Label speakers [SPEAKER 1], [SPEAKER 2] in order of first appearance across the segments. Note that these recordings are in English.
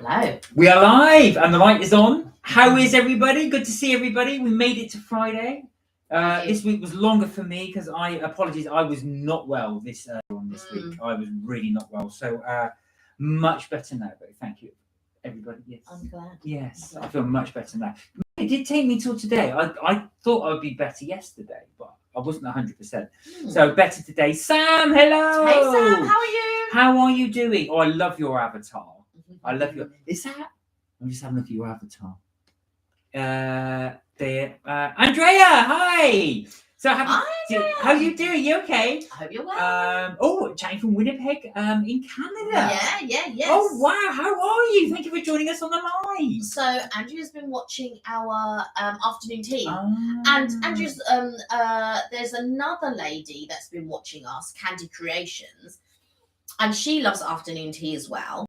[SPEAKER 1] Hello.
[SPEAKER 2] We are live and the light is on. How is everybody? Good to see everybody. We made it to Friday. This week was longer for me because I was not well this week. I was really not well. So much better now, though. Thank you, everybody. Yes.
[SPEAKER 1] I'm glad.
[SPEAKER 2] Yes, I feel much better now. It did take me till today. I thought I would be better yesterday, but I wasn't 100%. So better today. Sam, hello.
[SPEAKER 1] Hey Sam, how are you?
[SPEAKER 2] How are you doing? Oh, I love your avatar. I love your. Is that? I'm just having a look at your avatar. There. Andrea, hi. So
[SPEAKER 1] Hi, Andrea.
[SPEAKER 2] how you doing? You okay?
[SPEAKER 1] I hope you're well.
[SPEAKER 2] Chatting from Winnipeg, in Canada.
[SPEAKER 1] Yes.
[SPEAKER 2] Oh wow, how are you? Thank you for joining us on the live.
[SPEAKER 1] So Andrea's been watching our afternoon tea,
[SPEAKER 2] Ah.
[SPEAKER 1] and Andrea's there's another lady that's been watching us, Candy Creations, and she loves afternoon tea as well.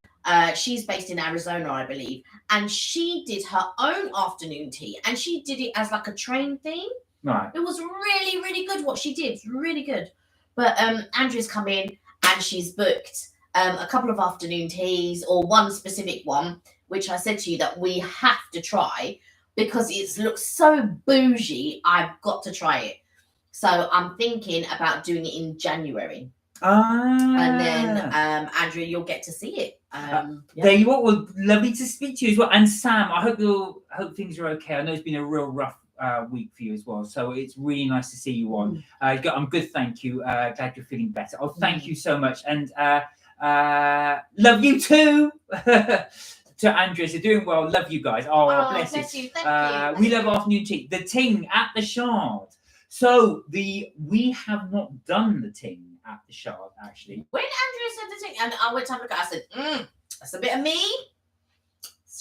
[SPEAKER 1] She's based in Arizona, I believe, and she did her own afternoon tea, and she did it as like a train thing.
[SPEAKER 2] Right.
[SPEAKER 1] It was really, really good what she did. Really good. But Andrea's come in and she's booked a couple of afternoon teas, or one specific one, which I said to you that we have to try because it looks so bougie. I've got to try it. So I'm thinking about doing it in January. And then Andrea, you'll get to see it.
[SPEAKER 2] There you are. Well, lovely to speak to you as well. And Sam, I hope things are okay. I know it's been a real rough week for you as well, so it's really nice to see you on. I'm good, thank you. Glad you're feeling better. Oh, thank you so much, and love you too. To Andrea, so doing well. Love you guys. Oh bless
[SPEAKER 1] you. Thank you.
[SPEAKER 2] We love afternoon tea. The ting at the Shard. So we have not done the ting at the Shard actually.
[SPEAKER 1] When Andrea said the ting, and I went to have a look at it, I said, that's a bit of me.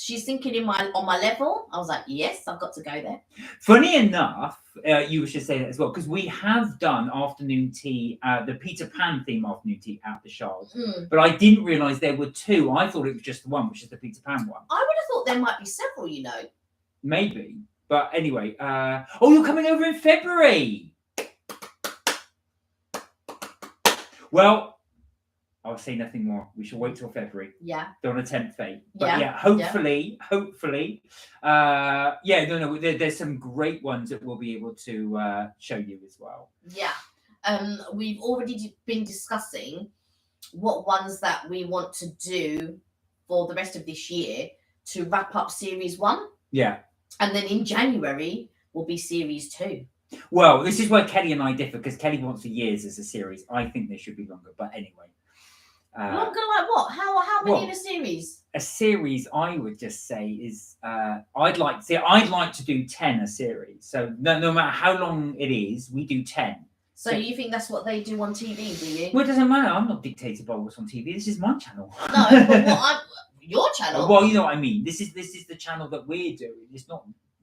[SPEAKER 1] She's thinking on my level. I was like, yes, I've got to go there.
[SPEAKER 2] Funny enough, you should say that as well, because we have done afternoon tea, the Peter Pan theme afternoon tea at the Shard. But I didn't realise there were two. I thought it was just the one, which is the Peter Pan one.
[SPEAKER 1] I would have thought there might be several, you know.
[SPEAKER 2] Maybe. But anyway, you're coming over in February. Well, I'll say nothing more. We shall wait till February.
[SPEAKER 1] Yeah.
[SPEAKER 2] Don't want to tempt fate. But hopefully. There's some great ones that we'll be able to show you as well.
[SPEAKER 1] Yeah. We've already been discussing what ones that we want to do for the rest of this year to wrap up series 1.
[SPEAKER 2] Yeah.
[SPEAKER 1] And then in January will be series 2.
[SPEAKER 2] Well, this is where Kelly and I differ, because Kelly wants the years as a series. I think they should be longer, but anyway.
[SPEAKER 1] Longer like what? How many in a series?
[SPEAKER 2] A series, I would just say, is I'd like to do 10 a series. So no matter how long it is, we do 10.
[SPEAKER 1] So you think that's what they do on TV, do you?
[SPEAKER 2] Well, it doesn't matter. I'm not dictated by what's on TV. This is my channel.
[SPEAKER 1] No, but your channel.
[SPEAKER 2] Well, you know what I mean. This is the channel that we're doing.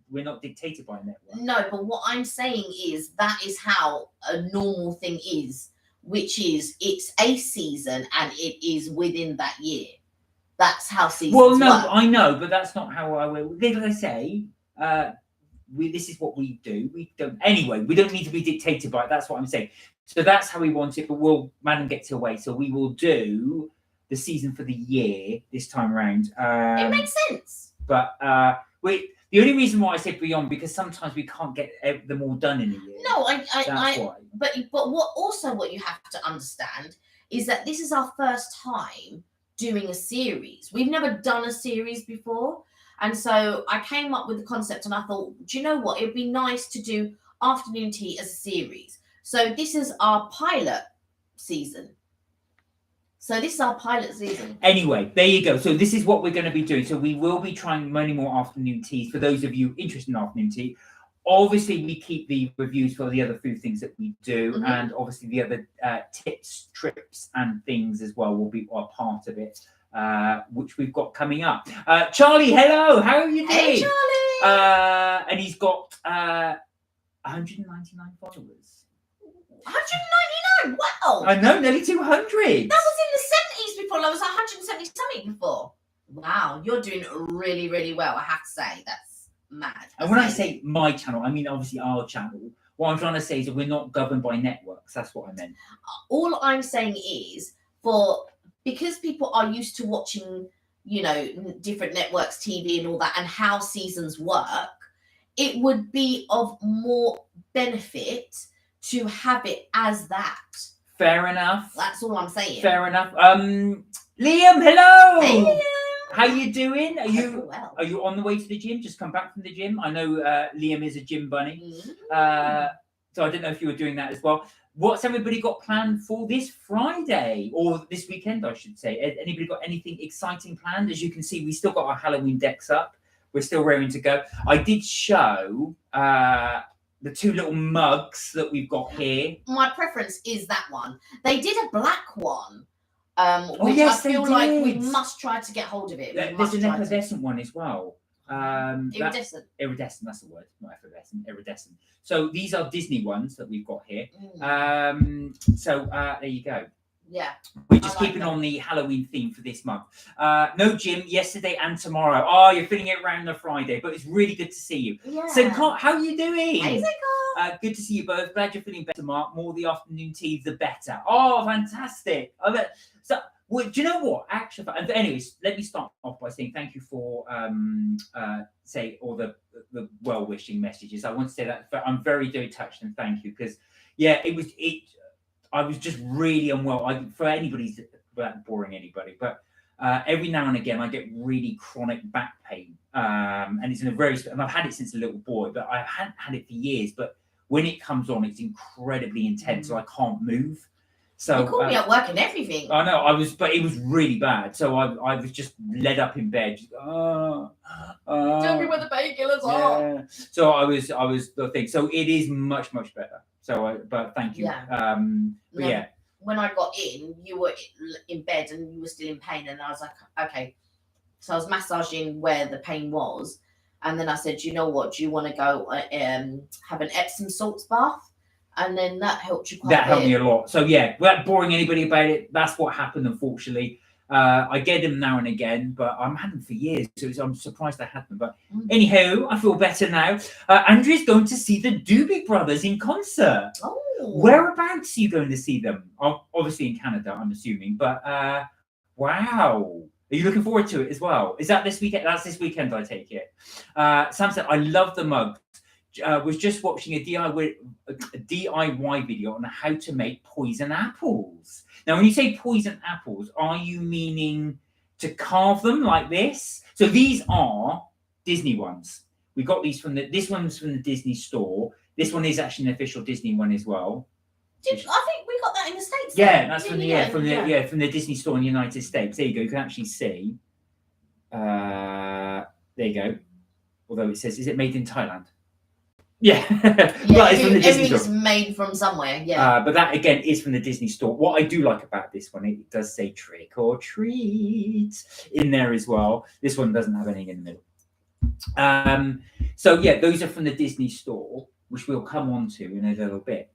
[SPEAKER 2] We're not dictated by a network.
[SPEAKER 1] No, but what I'm saying is that is how a normal thing is, which is it's a season and it is within that year. That's how seasons work.
[SPEAKER 2] I know, but that's not how I will. Like I say, this is what we do. We don't need to be dictated by it. That's what I'm saying. So that's how we want it, but we'll get away. So we will do the season for the year this time around.
[SPEAKER 1] It makes sense.
[SPEAKER 2] But the only reason why I say beyond, because sometimes we can't get them all done in a year.
[SPEAKER 1] No,
[SPEAKER 2] that's why.
[SPEAKER 1] But what you have to understand is that this is our first time doing a series. We've never done a series before. And so I came up with the concept and I thought, do you know what? It'd be nice to do afternoon tea as a series. So this is our pilot season. Anyway,
[SPEAKER 2] there you go. So this is what we're going to be doing. So we will be trying many more afternoon teas for those of you interested in afternoon tea. Obviously, we keep the reviews for the other food things that we do, and obviously the other tips, trips, and things as well will be a part of it, which we've got coming up. Charlie, hello. How are you doing?
[SPEAKER 1] Hey, Charlie.
[SPEAKER 2] And he's got 199 followers.
[SPEAKER 1] 199? Wow.
[SPEAKER 2] I know, nearly 200.
[SPEAKER 1] That was in the 70s before. I was 170 something before. Wow, you're doing really, really well, I have to say. That's mad.
[SPEAKER 2] And when I say my channel, I mean obviously our channel. What I'm trying to say is that we're not governed by networks. That's what I meant.
[SPEAKER 1] All I'm saying is, because people are used to watching different networks, TV and all that, and how seasons work, it would be of more benefit to have it as that.
[SPEAKER 2] Fair enough.
[SPEAKER 1] That's all I'm saying.
[SPEAKER 2] Fair enough. Liam, hello.
[SPEAKER 1] Hey, Liam.
[SPEAKER 2] How you doing?
[SPEAKER 1] Well.
[SPEAKER 2] Are you on the way to the gym? Just come back from the gym? I know Liam is a gym bunny. So I don't know if you were doing that as well. What's everybody got planned for this Friday or this weekend, I should say? Anybody got anything exciting planned? As you can see, we still got our Halloween decks up. We're still raring to go. I did show the two little mugs that we've got here.
[SPEAKER 1] My preference is that one. They did a black one, which
[SPEAKER 2] yes,
[SPEAKER 1] I feel like we must try to get hold of it.
[SPEAKER 2] There's an effervescent one as well.
[SPEAKER 1] Iridescent.
[SPEAKER 2] Iridescent, that's the word, not effervescent, iridescent. So these are Disney ones that we've got here. So there you go.
[SPEAKER 1] Yeah.
[SPEAKER 2] We're just keeping on the Halloween theme for this month. No gym yesterday and tomorrow. Oh, you're feeling it around the Friday, but it's really good to see you.
[SPEAKER 1] Yeah.
[SPEAKER 2] So, how are you doing?
[SPEAKER 1] Hey, Zico.
[SPEAKER 2] Good to see you both. Glad you're feeling better, Mark. More the afternoon tea, the better. Oh, fantastic. So, well, do you know what? Actually, anyways, let me start off by saying thank you for all the well-wishing messages. I want to say that I'm very touched and thank you because I was just really unwell. For anybody's without boring anybody, but every now and again I get really chronic back pain, and it's and I've had it since a little boy, but I hadn't had it for years. But when it comes on, it's incredibly intense, so I can't move. So
[SPEAKER 1] you called me at work and everything.
[SPEAKER 2] I know but it was really bad. So I was just led up in bed. Just,
[SPEAKER 1] tell me where the painkillers are.
[SPEAKER 2] So I was the thing. So it is much better. So but thank you.
[SPEAKER 1] Yeah. When I got in, you were in bed and you were still in pain, and I was like, okay. So I was massaging where the pain was, and then I said, you know what? Do you want to go have an Epsom salts bath? And then that helped you quite a bit.
[SPEAKER 2] That helped me a lot. So yeah, without boring anybody about it, that's what happened, unfortunately. I get them now and again, but I'm had them for years, so I'm surprised I had them. But anyhow, I feel better now. Andrea's going to see the Doobie Brothers in concert.
[SPEAKER 1] Oh.
[SPEAKER 2] Whereabouts are you going to see them? Obviously in Canada, I'm assuming. But wow. Are you looking forward to it as well? Is that this weekend? That's this weekend, I take it. Sam said, I love the mugs. Was just watching a DIY video on how to make poison apples. Now, when you say poison apples, are you meaning to carve them like this? So these are Disney ones. We got these this one's from the Disney store. This one is actually an official Disney one as well.
[SPEAKER 1] I think we got that in the States.
[SPEAKER 2] Yeah, that's from the Disney store in the United States. There you go. You can actually see. There you go. Although it says, is it made in Thailand? Yeah,
[SPEAKER 1] well, it's from the Disney store. Made from somewhere, yeah.
[SPEAKER 2] But that again is from the Disney store. What I do like about this one, it does say trick or treat in there as well. This one doesn't have anything in the middle. So yeah, those are from the Disney store, which we'll come on to in a little bit.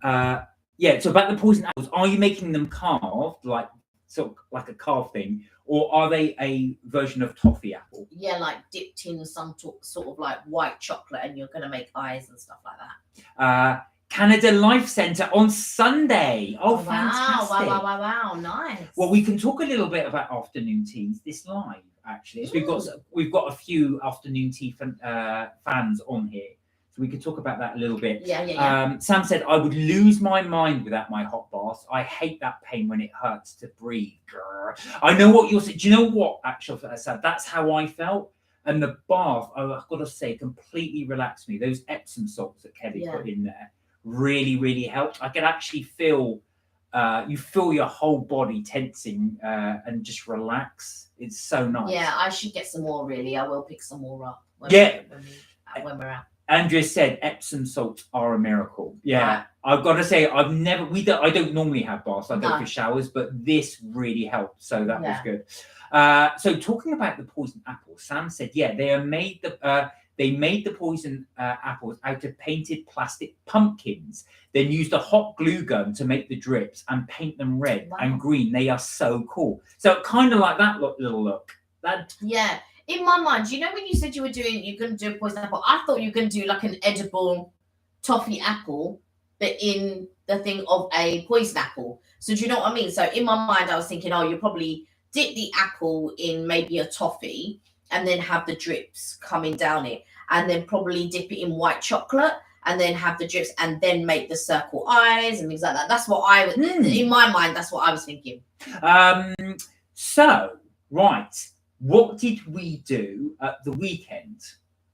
[SPEAKER 2] Yeah, so about the poison apples, are you making them carved, like a carved thing, or are they a version of toffee apple?
[SPEAKER 1] Yeah, like dipped in some sort of like white chocolate, and you're going to make eyes and stuff like that.
[SPEAKER 2] Canada Life Centre on Sunday. Oh, fantastic.
[SPEAKER 1] Wow, nice.
[SPEAKER 2] Well, we can talk a little bit about afternoon teas this live, actually. So we've got a few afternoon tea fans on here. So we could talk about that a little bit.
[SPEAKER 1] Yeah.
[SPEAKER 2] Sam said, I would lose my mind without my hot bath. I hate that pain when it hurts to breathe. Grr. I know what you're saying. Do you know what, actually, Sam? That's how I felt. And the bath, I've got to say, completely relaxed me. Those Epsom salts that Kelly put in there really helped. I could actually feel, you feel your whole body tensing and just relax. It's so nice.
[SPEAKER 1] Yeah, I should get some more, really. I will pick some more up when we're out.
[SPEAKER 2] Andrea said Epsom salts are a miracle. Yeah, I've got to say I don't normally have baths. I go for showers, but this really helped. So that was good. So talking about the poison apples, Sam said, they made the poison apples out of painted plastic pumpkins, then used a hot glue gun to make the drips and paint them red and green. They are so cool. So kind of like that little look.
[SPEAKER 1] Yeah. In my mind, you know when you said you're going to do a poison apple, I thought you were going to do like an edible toffee apple, but in the thing of a poison apple. So do you know what I mean? So in my mind, I was thinking, you're probably dip the apple in maybe a toffee, and then have the drips coming down it, and then probably dip it in white chocolate, and then have the drips, and then make the circle eyes and things like that. That's what I was in my mind. That's what I was thinking.
[SPEAKER 2] So right, what did we do at the weekend?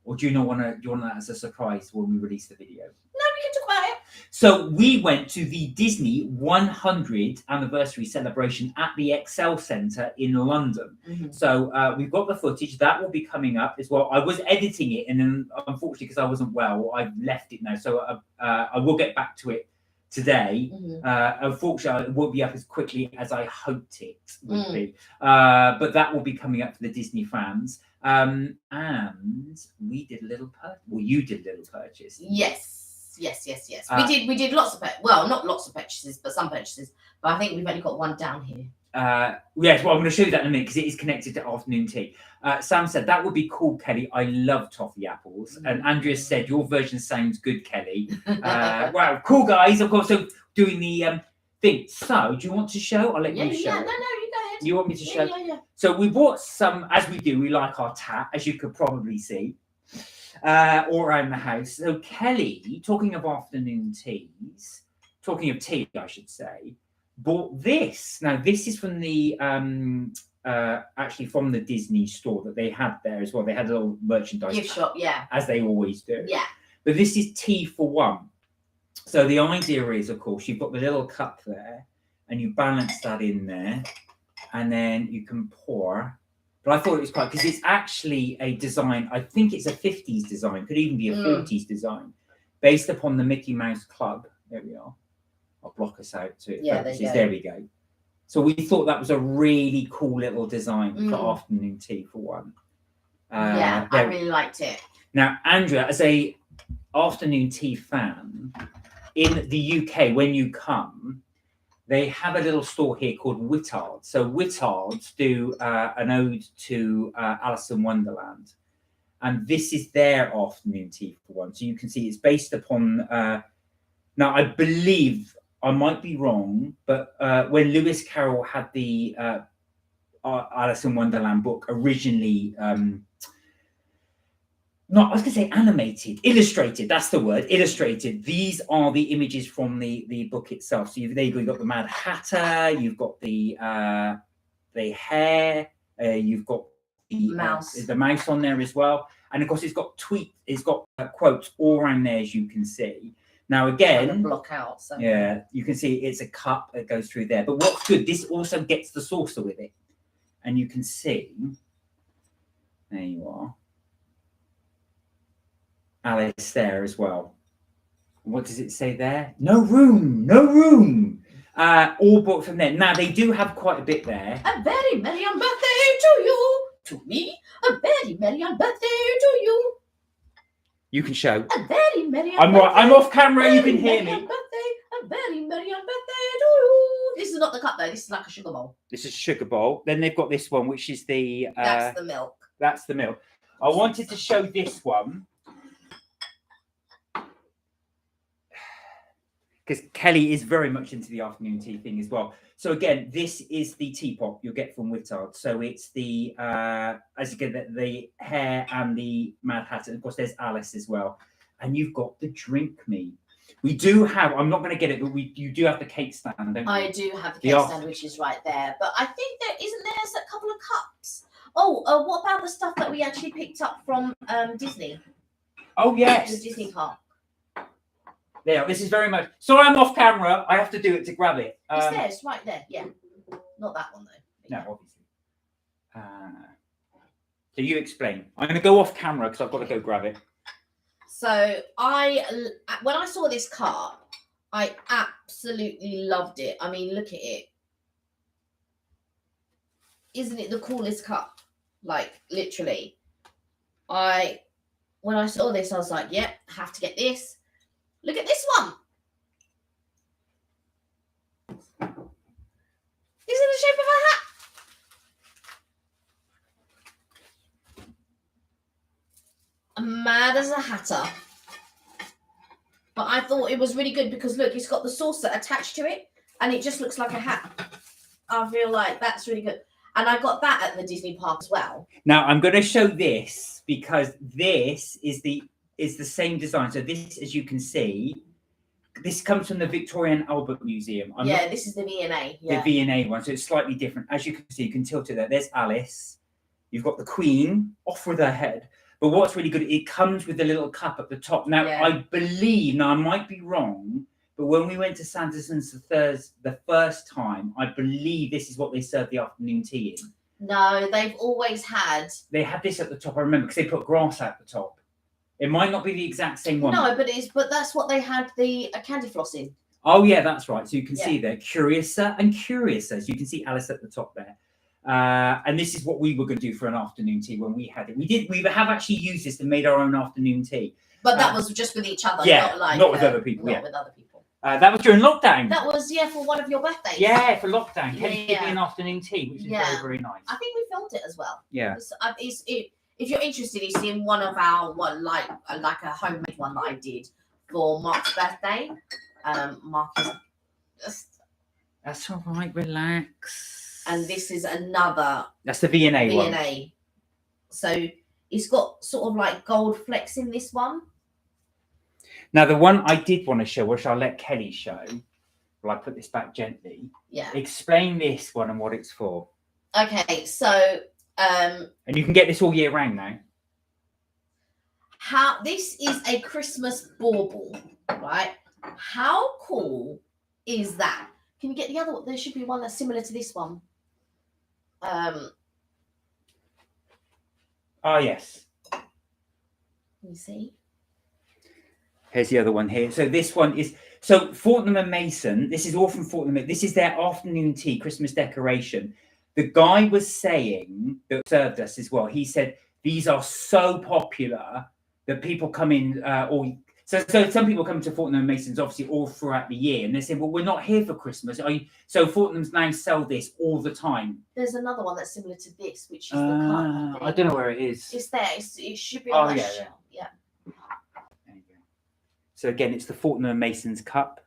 [SPEAKER 2] Or do you not want to? Do you want that as a surprise when we release the video?
[SPEAKER 1] No, we can talk about it.
[SPEAKER 2] So we went to the Disney 100th anniversary celebration at the Excel Centre in London.
[SPEAKER 1] Mm-hmm.
[SPEAKER 2] So we've got the footage that will be coming up as well. I was editing it, and then unfortunately, because I wasn't well, I've left it now. So I will get back to it today.
[SPEAKER 1] Mm-hmm.
[SPEAKER 2] Unfortunately, it won't be up as quickly as I hoped it would be. But that will be coming up for the Disney fans. And we did a little you did a little purchase.
[SPEAKER 1] Yes. We did lots of well, not lots of purchases, but some purchases. But I think we've only got one down here.
[SPEAKER 2] Yes, well, I'm going to show you that in a minute because it is connected to afternoon tea. Sam said that would be cool, Kelly. I love toffee apples. And Andrea said your version sounds good, Kelly. Wow, cool, guys. Of course, so doing the thing. So, do you want to show? I'll let you show.
[SPEAKER 1] Yeah, no, you go ahead.
[SPEAKER 2] You want me to show?
[SPEAKER 1] Yeah.
[SPEAKER 2] So we bought some, as we do, we like our tat, as you could probably see, all around the house. So Kelly, talking of afternoon teas, talking of tea, I should say, bought this. Now, this is from the, actually from the Disney store that they had there as well. They had a little merchandise
[SPEAKER 1] gift shop, yeah.
[SPEAKER 2] As they always do.
[SPEAKER 1] Yeah.
[SPEAKER 2] But this is tea for one. So the idea is, of course, you've got the little cup there, and you balance that in there. And then you can pour. But I thought it was quite, because it's actually a design, I think it's a 50s design, could even be a 40s design, based upon the Mickey Mouse Club. There we are. I'll block us out to it.
[SPEAKER 1] Yeah,
[SPEAKER 2] there we go. So we thought that was a really cool little design for afternoon tea for one.
[SPEAKER 1] Yeah, I really liked it.
[SPEAKER 2] Now, Andrea, as a afternoon tea fan, in the UK, when you come, they have a little store here called Whittards. So Whittards do an ode to Alice in Wonderland. And this is their afternoon tea for one. So you can see it's based upon... now, I believe, I might be wrong, but when Lewis Carroll had the Alice in Wonderland book originally... I was going to say animated, illustrated. That's the word, illustrated. These are the images from the book itself. So you've got the Mad Hatter, you've got the hare, you've got the mouse on there as well, and of course it's got quotes all around there, as you can see. Now again,
[SPEAKER 1] block out. So.
[SPEAKER 2] Yeah, you can see it's a cup that goes through there. But what's good, this also gets the saucer with it, and you can see. There you are. Alice there as well. What does it say there? No room. All bought from there. Now they do have quite a bit there.
[SPEAKER 1] A very merry on birthday to you, to me. A very merry on birthday to you.
[SPEAKER 2] You can show.
[SPEAKER 1] A very merry on
[SPEAKER 2] I'm
[SPEAKER 1] birthday.
[SPEAKER 2] I'm off camera. You can hear me.
[SPEAKER 1] A very merry on birthday to you. This is not the cup though. This is like a sugar bowl.
[SPEAKER 2] This is a sugar bowl. Then they've got this one, which is the.
[SPEAKER 1] That's the milk.
[SPEAKER 2] That's the milk. I wanted to show this one. Because Kelly is very much into the afternoon tea thing as well. So again, this is the teapot you'll get from Whittards. So it's the as you get the hare and the Mad Hatter. Of course, there's Alice as well, and you've got the drink me. We do have. I'm not going to get it, but you do have the cake stand, don't you?
[SPEAKER 1] I do have the cake stand, which is right there. But I think there isn't there a couple of cups. Oh, what about the stuff that we actually picked up from Disney?
[SPEAKER 2] Oh yes,
[SPEAKER 1] the Disney park.
[SPEAKER 2] There, this is very much. Sorry, I'm off camera. I have to do it to grab it.
[SPEAKER 1] It's there. It's right there. Yeah, not that one though.
[SPEAKER 2] No, obviously. So you explain. I'm going to go off camera because I've got to go grab it.
[SPEAKER 1] So when I saw this cup, I absolutely loved it. I mean, look at it. Isn't it the coolest cup? Like literally, when I saw this, I was like, yep, have to get this. Look at this one. Is it the shape of a hat? Mad as a hatter. But I thought it was really good because look, it's got the saucer attached to it and it just looks like a hat. I feel like that's really good. And I got that at the Disney park as well.
[SPEAKER 2] Now I'm going to show this because this is the same design. So this, as you can see, this comes from the Victoria and Albert Museum.
[SPEAKER 1] This is the V&A. Yeah.
[SPEAKER 2] The V&A one, so it's slightly different. As you can see, you can tilt it there. There's Alice. You've got the Queen off with her head. But what's really good, it comes with a little cup at the top. Now, I believe, now I might be wrong, but when we went to Sanderson's the first time, I believe this is what they served the afternoon tea in.
[SPEAKER 1] No, they've always had.
[SPEAKER 2] They had this at the top, I remember, because they put grass at the top. It might not be the exact same one.
[SPEAKER 1] No, but that's what they had the candy floss in.
[SPEAKER 2] Oh yeah, that's right. So you can see there, Curiouser and Curiouser. So you can see Alice at the top there. And this is what we were going to do for an afternoon tea when we had it. We have actually used this and made our own afternoon tea.
[SPEAKER 1] But that was just with each other,
[SPEAKER 2] not with other people.
[SPEAKER 1] Not with other people.
[SPEAKER 2] That was during lockdown.
[SPEAKER 1] That was for one of your birthdays.
[SPEAKER 2] Yeah, for lockdown. Kelly gave me an afternoon tea, which is very, very nice.
[SPEAKER 1] I think we filmed it as well.
[SPEAKER 2] Yeah.
[SPEAKER 1] If you're interested, you see in one of our like a homemade one that I did for Mark's birthday. Mark is.
[SPEAKER 2] That's all right. Relax.
[SPEAKER 1] And this is another.
[SPEAKER 2] That's the V&A one.
[SPEAKER 1] V&A. So it's got sort of like gold flecks in this one.
[SPEAKER 2] Now the one I did want to show, which I'll let Kelly show. Will I put this back gently?
[SPEAKER 1] Yeah.
[SPEAKER 2] Explain this one and what it's for.
[SPEAKER 1] Okay, so.
[SPEAKER 2] And you can get this all year round now.
[SPEAKER 1] This is a Christmas bauble, right? How cool is that? Can you get the other one? There should be one that's similar to this one.
[SPEAKER 2] Oh yes.
[SPEAKER 1] You see?
[SPEAKER 2] Here's the other one here. So this one is Fortnum and Mason. This is all from Fortnum. This is their afternoon tea Christmas decoration. The guy was saying that served us as well. He said these are so popular that people come in so some people come to Fortnum and Mason's obviously all throughout the year, and they say, well, we're not here for Christmas. So Fortnum's now sell this all the time.
[SPEAKER 1] There's another one that's similar to this, which is the cup.
[SPEAKER 2] I don't know where it is.
[SPEAKER 1] It's there. It should be on that shelf. Yeah.
[SPEAKER 2] There you go. So again, it's the Fortnum and Mason's cup,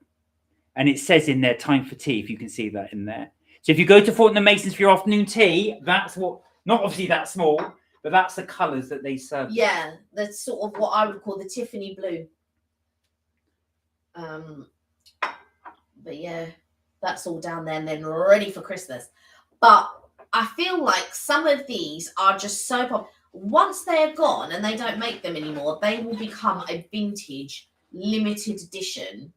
[SPEAKER 2] and it says in there time for tea. If you can see that in there. So if you go to Fortnum and Mason's for your afternoon tea, that's what. Not obviously that small, but that's the colours that they serve.
[SPEAKER 1] Yeah, that's sort of what I would call the Tiffany blue. But yeah, that's all down there and then ready for Christmas. But I feel like some of these are just so popular. Once they're gone and they don't make them anymore, they will become a vintage limited edition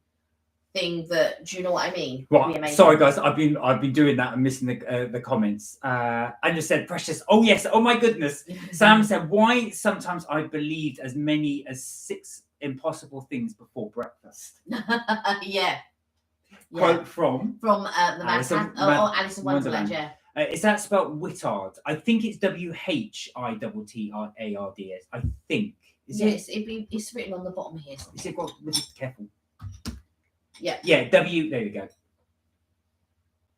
[SPEAKER 1] thing. That, do you know what I mean?
[SPEAKER 2] Right. Sorry guys, I've been doing that and missing the comments. I just said Precious. Oh yes. Oh my goodness. Sam said, why sometimes I believed as many as 6 impossible things before breakfast.
[SPEAKER 1] Yeah.
[SPEAKER 2] Quote from
[SPEAKER 1] the Alice in Wonderland. Yeah.
[SPEAKER 2] Is that spelled Wittard? I think it's Whittards. I think.
[SPEAKER 1] Yes, it's written on the bottom here.
[SPEAKER 2] Is it got? Careful.
[SPEAKER 1] Yeah.
[SPEAKER 2] Yeah. W. There you go.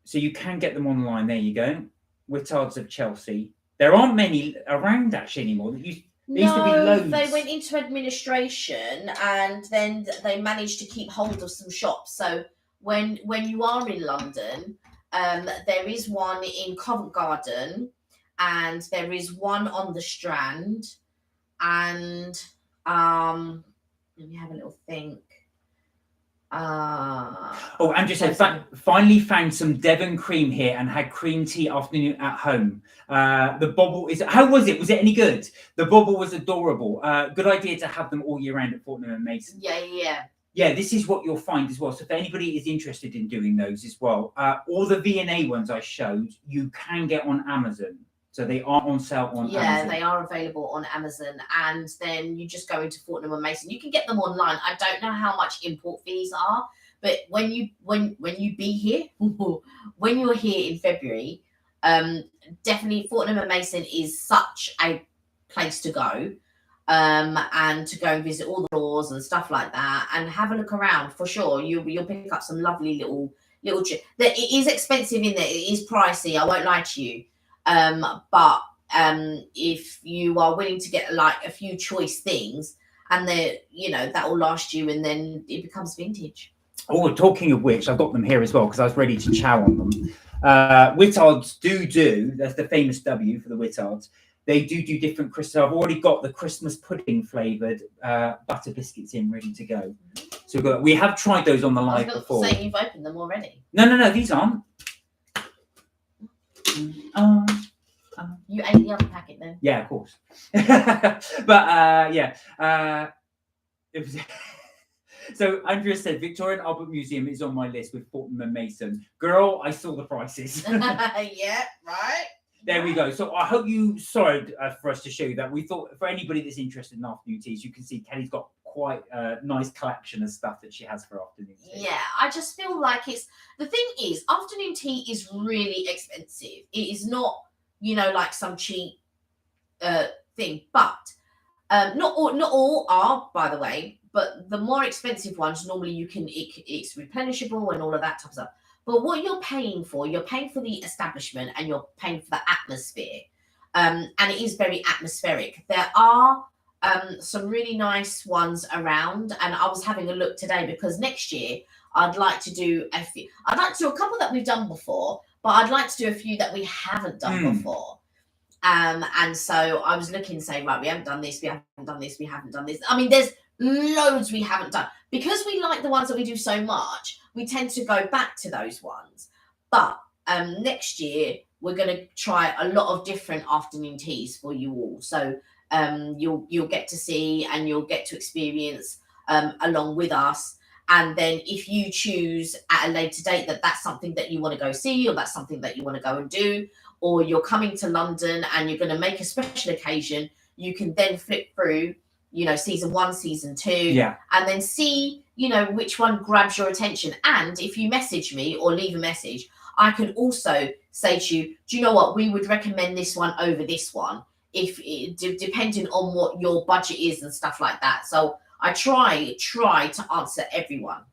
[SPEAKER 2] So you can get them online. There you go. Whittards of Chelsea. There aren't many around actually anymore. There used to be loads.
[SPEAKER 1] They went into administration and then they managed to keep hold of some shops. So when you are in London, there is one in Covent Garden and there is one on the Strand, and let me have a little think.
[SPEAKER 2] Andrew said, finally found some Devon cream here and had cream tea afternoon at home. The bobble is, how was it? Was it any good? The bobble was adorable. Good idea to have them all year round at Fortnum and Mason. Yeah, this is what you'll find as well. So if anybody is interested in doing those as well, all the V&A ones I showed, you can get on Amazon. So they are on sale on Amazon.
[SPEAKER 1] Yeah, they are available on Amazon. And then you just go into Fortnum and Mason. You can get them online. I don't know how much import fees are, but when you be here, when you're here in February, definitely Fortnum and Mason is such a place to go. And to go and visit all the stores and stuff like that, and have a look around for sure. You'll pick up some lovely little. It is expensive in there. It is pricey. I won't lie to you. But if you are willing to get like a few choice things, and that will last you, and then it becomes vintage.
[SPEAKER 2] Oh, talking of which, I've got them here as well because I was ready to chow on them. Whittards do. That's the famous W for the Whittards. They do different Christmas. I've already got the Christmas pudding flavoured butter biscuits in ready to go. So we have tried those on the live before.
[SPEAKER 1] Say you've opened them already.
[SPEAKER 2] No, these aren't.
[SPEAKER 1] You ate the other packet then?
[SPEAKER 2] Yeah, of course. But it was. So Andrea said Victorian Albert Museum is on my list with Fortnum and Mason. Girl, I saw the prices.
[SPEAKER 1] Yeah, right.
[SPEAKER 2] There we go. So I hope you sorry for us to show you that. We thought for anybody that's interested in afternoon teas, you can see Kelly's got quite a nice collection of stuff that she has for afternoon tea.
[SPEAKER 1] Yeah, I just feel like the thing is, afternoon tea is really expensive. It is not, like some cheap thing, but not all are, by the way, but the more expensive ones normally it's replenishable and all of that type of stuff. But what you're paying for the establishment and you're paying for the atmosphere, and it is very atmospheric. There are some really nice ones around, and I was having a look today because next year I'd like to do a few. I'd like to do a couple that we've done before, but I'd like to do a few that we haven't done before. And so I was looking, saying, right, we haven't done this, we haven't done this, we haven't done this. I mean, there's loads we haven't done because we like the ones that we do so much. We tend to go back to those ones. But next year we're going to try a lot of different afternoon teas for you all. So you'll get to see and you'll get to experience along with us. And then if you choose at a later date that that's something that you want to go see, or that's something that you want to go and do, or you're coming to London and you're going to make a special occasion, you can then flip through, season 1, season 2, and then see, which one grabs your attention. And if you message me or leave a message, I can also say to you, do you know what? We would recommend this one over this one, depending on what your budget is and stuff like that. So I try to answer everyone.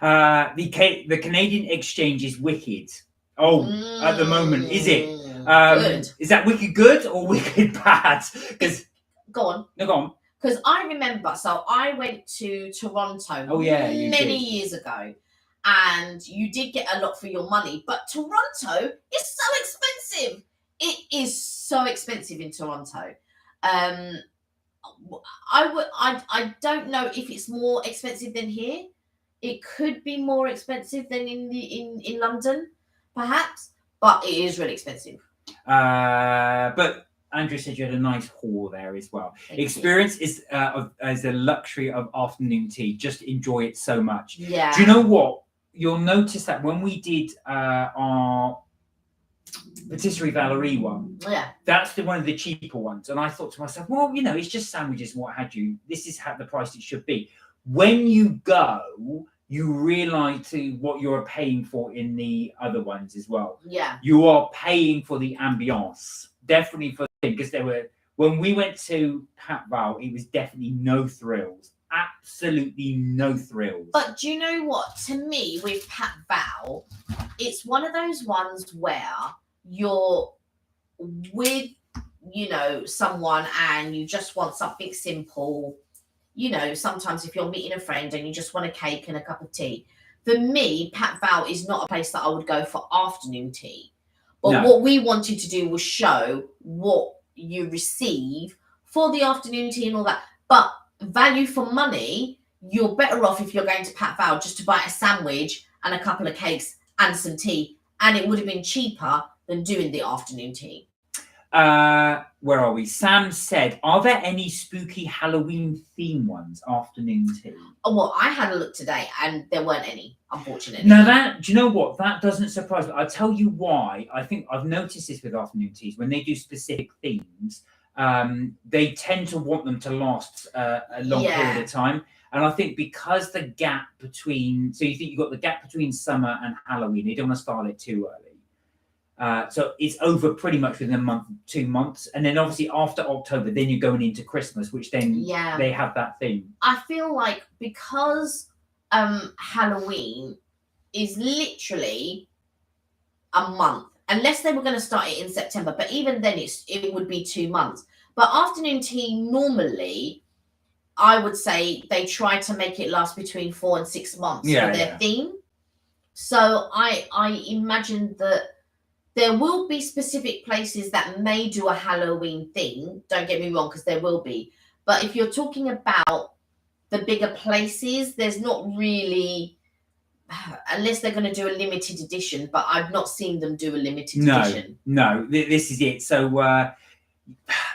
[SPEAKER 2] The Canadian exchange is wicked. At the moment, is it?
[SPEAKER 1] Good.
[SPEAKER 2] Is that wicked good or wicked bad? Because
[SPEAKER 1] go on.
[SPEAKER 2] No, go on.
[SPEAKER 1] Because I remember, so I went to Toronto many years ago, and you did get a lot for your money. But Toronto is so expensive. It is so expensive in Toronto. I don't know if it's more expensive than here. It could be more expensive than in London, perhaps, but it is really expensive.
[SPEAKER 2] But Andrew said you had a nice haul there as well. Experience is as a luxury of afternoon tea. Just enjoy it so much.
[SPEAKER 1] Yeah.
[SPEAKER 2] Do you know what? You'll notice that when we did our Patisserie Valerie one, that's one of the cheaper ones. And I thought to myself, well, it's just sandwiches and what have you. This is how the price it should be. When you go, you realise what you're paying for in the other ones as well.
[SPEAKER 1] Yeah.
[SPEAKER 2] You are paying for the ambience. Definitely for because when we went to Pat Val, it was definitely no thrills. Absolutely no thrills.
[SPEAKER 1] But do you know what? To me, with Pat Val, it's one of those ones where you're with, someone and you just want something simple. Sometimes if you're meeting a friend and you just want a cake and a cup of tea. For me, Pat Val is not a place that I would go for afternoon tea. But what we wanted to do was show what you receive for the afternoon tea and all that. But value for money, you're better off if you're going to Pat Val just to buy a sandwich and a couple of cakes and some tea. And it would have been cheaper than doing the afternoon tea.
[SPEAKER 2] Where are we? Sam said, are there any spooky Halloween theme ones afternoon tea?
[SPEAKER 1] Oh, well, I had a look today and there weren't any, unfortunately.
[SPEAKER 2] Now do you know what? That doesn't surprise me. I'll tell you why. I think I've noticed this with afternoon teas. When they do specific themes, they tend to want them to last a long period of time. And I think because the gap between, so you think you've got the gap between summer and Halloween, they don't want to start it too early. So it's over pretty much within a month, 2 months. And then obviously after October, then you're going into Christmas, which then they have that theme.
[SPEAKER 1] I feel like because Halloween is literally a month, unless they were going to start it in September, but even then it would be 2 months. But afternoon tea, normally, I would say they try to make it last between 4 and 6 months for their theme. So I imagine that there will be specific places that may do a Halloween thing. Don't get me wrong, because there will be. But if you're talking about the bigger places, there's not really, unless they're going to do a limited edition. But I've not seen them do a limited edition.
[SPEAKER 2] No, this is it. So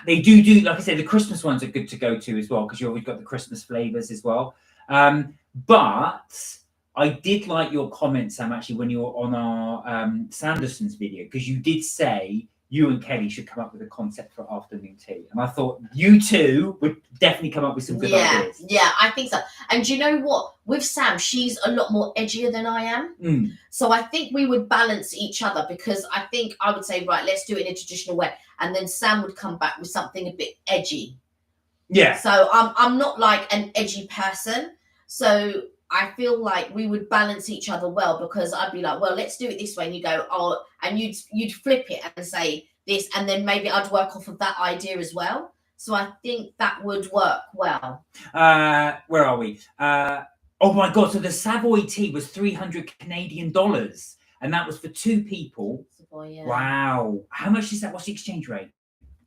[SPEAKER 2] they do, like I said, the Christmas ones are good to go to as well, because you've always got the Christmas flavors as well. But I did like your comment, Sam, actually, when you were on our Sanderson's video, because you did say you and Kelly should come up with a concept for afternoon tea. And I thought you two would definitely come up with some good ideas.
[SPEAKER 1] Yeah, I think so. And you know what? With Sam, she's a lot more edgier than I am. So I think we would balance each other, because I think I would say, right, let's do it in a traditional way. And then Sam would come back with something a bit edgy.
[SPEAKER 2] Yeah.
[SPEAKER 1] So I'm not like an edgy person. So I feel like we would balance each other well, because I'd be like, well, let's do it this way. And you go, oh, and you'd flip it and say this. And then maybe I'd work off of that idea as well. So I think that would work well.
[SPEAKER 2] Where are we? Oh my God. So the Savoy tea was $300 Canadian. And that was for 2 people.
[SPEAKER 1] Savoy, yeah.
[SPEAKER 2] Wow. How much is that? What's the exchange rate?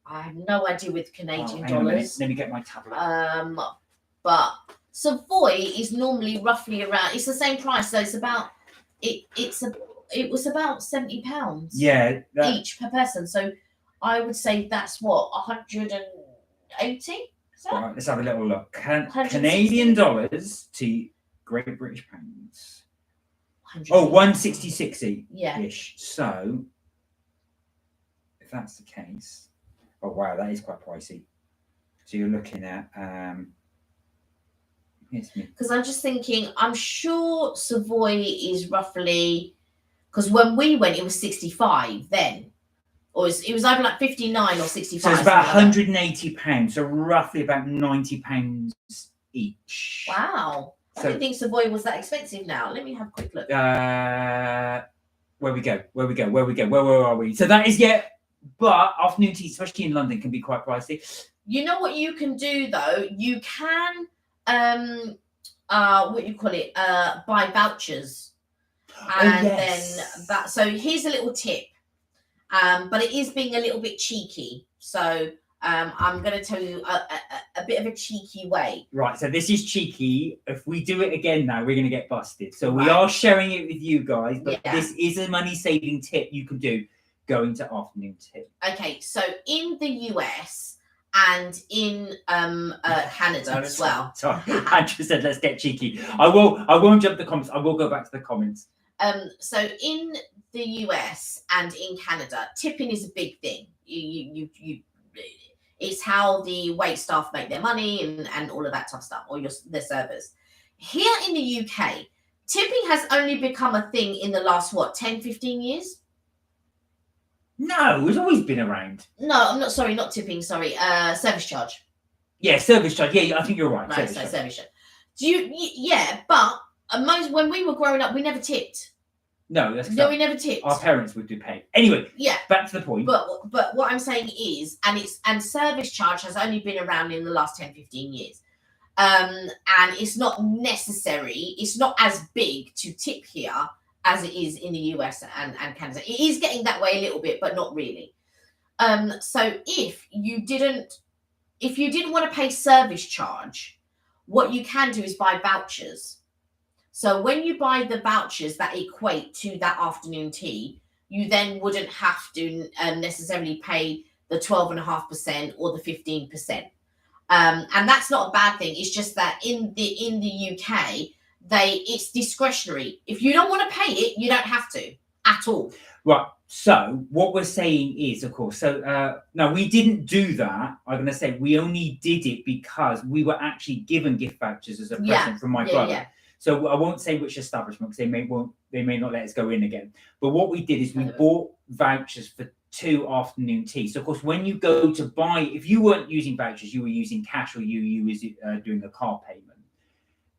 [SPEAKER 1] I have no idea with Canadian
[SPEAKER 2] hang on a minute.
[SPEAKER 1] dollars.
[SPEAKER 2] Let me get my tablet.
[SPEAKER 1] But Savoy is normally roughly around, it's the same price. So it's about, it was about £70
[SPEAKER 2] Yeah,
[SPEAKER 1] each per person. So I would say that's what, 180?
[SPEAKER 2] Right, let's have a little look.
[SPEAKER 1] 160?
[SPEAKER 2] Canadian dollars to Great British pounds. Oh, 160-60 ish. So if that's the case, oh wow, that is quite pricey. So you're looking at
[SPEAKER 1] because I'm just thinking, I'm sure Savoy is roughly, because when we went it was 65 then, or it was either like 59 or 65.
[SPEAKER 2] So it's about £180, so roughly about £90 each.
[SPEAKER 1] Wow. I didn't think Savoy was that expensive now. Let me have a quick look.
[SPEAKER 2] Where are we? So that is, but afternoon tea, especially in London, can be quite pricey.
[SPEAKER 1] You know what you can do though? You can what you call it? Buy vouchers. And then that, so here's a little tip. But it is being a little bit cheeky. So I'm going to tell you a bit of a cheeky way. Right,
[SPEAKER 2] so this is cheeky. If we do it again now, we're going to get busted. So we are sharing it with you guys, but this is a money-saving tip you can do going to afternoon tea.
[SPEAKER 1] Okay, so in the US and in Canada as well.
[SPEAKER 2] Sorry, Andrew said let's get cheeky. I won't jump the comments. I will go back to the comments.
[SPEAKER 1] So in the US and in Canada, tipping is a big thing. It's how the wait staff make their money and all of that tough stuff, or their servers. Here in the UK, tipping has only become a thing in the last, 10, 15 years?
[SPEAKER 2] No, it's always been around.
[SPEAKER 1] No, I'm not, sorry, not tipping, sorry, service charge.
[SPEAKER 2] Yeah, service charge. Yeah, I think you're right.
[SPEAKER 1] Right, service charge. But when we were growing up, we never tipped.
[SPEAKER 2] No, that's
[SPEAKER 1] no, we never tipped.
[SPEAKER 2] Our parents would do pay. Anyway, back to the point.
[SPEAKER 1] But what I'm saying is, and service charge has only been around in the last 10, 15 years. And it's not necessary, it's not as big to tip here as it is in the US and Canada. It is getting that way a little bit, but not really. So if you didn't want to pay service charge, what you can do is buy vouchers. So when you buy the vouchers that equate to that afternoon tea, you then wouldn't have to necessarily pay the 12.5% or the 15%. And that's not a bad thing. It's just that in the UK, it's discretionary. If you don't want to pay it, you don't have to at all.
[SPEAKER 2] Right. So what we're saying is, of course, no, we didn't do that. I'm going to say we only did it because we were actually given gift vouchers as a present from my brother. Yeah. So I won't say which establishment because they may not let us go in again. But what we did is we bought vouchers for 2 afternoon teas. So of course, when you go to buy, if you weren't using vouchers, you were using cash or you were doing a car payment.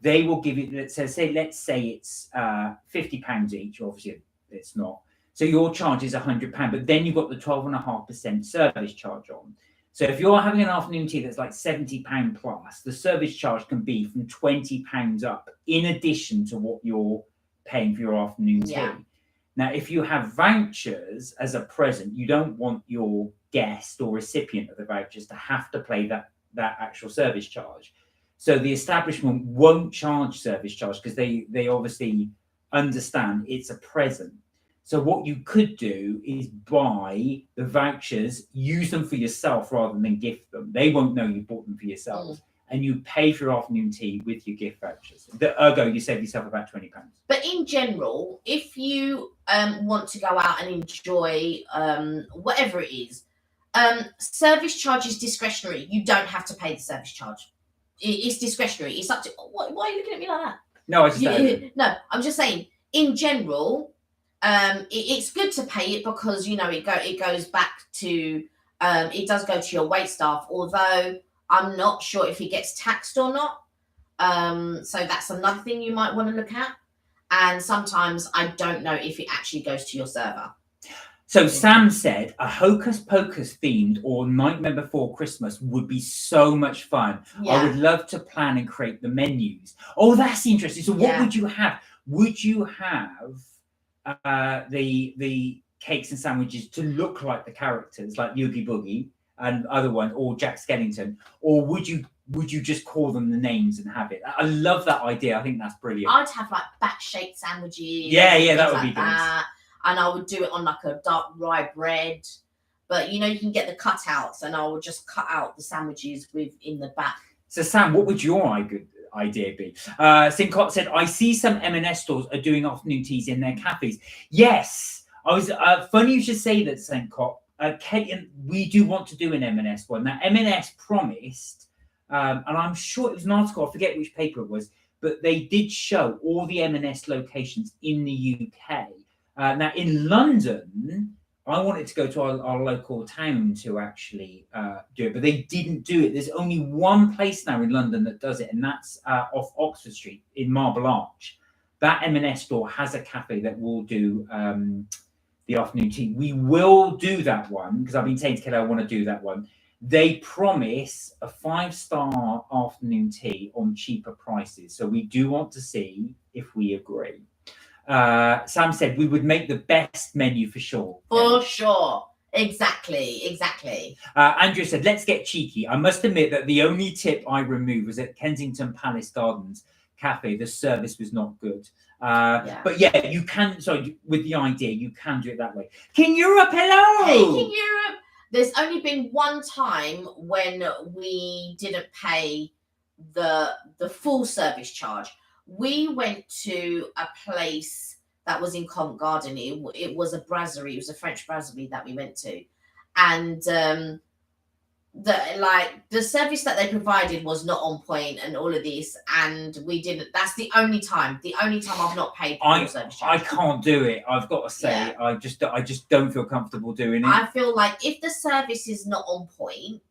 [SPEAKER 2] They will give you, let's say it's £50 each. Obviously, it's not. So your charge is £100, but then you've got the 12.5% service charge on. So if you're having an afternoon tea that's like £70 plus, the service charge can be from £20 up, in addition to what you're paying for your afternoon tea. Now, if you have vouchers as a present, you don't want your guest or recipient of the vouchers to have to pay that actual service charge. So the establishment won't charge service charge because they obviously understand it's a present. So what you could do is buy the vouchers, use them for yourself rather than gift them. They won't know you bought them for yourselves. And you pay for your afternoon tea with your gift vouchers. Ergo, you save yourself about £20.
[SPEAKER 1] But in general, if you want to go out and enjoy whatever it is, service charge is discretionary. You don't have to pay the service charge. It's discretionary. It's up to. Why are you looking at me like that?
[SPEAKER 2] No, I just
[SPEAKER 1] no. I'm just saying. In general, it's good to pay it because it goes back to it does go to your wait staff. Although I'm not sure if it gets taxed or not. So that's another thing you might want to look at. And sometimes I don't know if it actually goes to your server.
[SPEAKER 2] So Sam said a Hocus Pocus themed or Nightmare Before Christmas would be so much fun. Yeah. I would love to plan and create the menus. Oh, that's interesting. So what would you have? Would you have the cakes and sandwiches to look like the characters, like Oogie Boogie and other one, or Jack Skellington, or would you just call them the names and have it? I love that idea. I think that's brilliant.
[SPEAKER 1] I'd have like bat-shaped sandwiches.
[SPEAKER 2] Yeah, that would be good.
[SPEAKER 1] And I would do it on like a dark rye bread. But you can get the cutouts, and I would just cut out the sandwiches in the back.
[SPEAKER 2] So Sam, what would your idea be? Sincott said, I see some M&S stores are doing afternoon teas in their cafes. Yes, I was funny you should say that, Sincott. Kate, we do want to do an M&S one. Now, M&S promised, and I'm sure it was an article, I forget which paper it was, but they did show all the M&S locations in the UK. Now, in London, I wanted to go to our local town to actually do it, but they didn't do it. There's only one place now in London that does it, and that's off Oxford Street in Marble Arch. That M&S store has a cafe that will do the afternoon tea. We will do that one because I've been saying to Kelly I want to do that one. They promise a 5-star afternoon tea on cheaper prices, so we do want to see if we agree. Sam said we would make the best menu for sure.
[SPEAKER 1] For sure. Exactly.
[SPEAKER 2] Andrew said, let's get cheeky. I must admit that the only tip I removed was at Kensington Palace Gardens Cafe. The service was not good. But yeah, you can, with the idea, you can do it that way. King Europe, hello!
[SPEAKER 1] Hey, King Europe! There's only been one time when we didn't pay the full service charge. We went to a place that was in Covent Garden. It was a brasserie. It was a French brasserie that we went to. And the service that they provided was not on point and all of this. And we didn't. That's the only time I've not paid full service charge.
[SPEAKER 2] I can't do it. I've got to say, I just don't feel comfortable doing it.
[SPEAKER 1] I feel like if the service is not on point,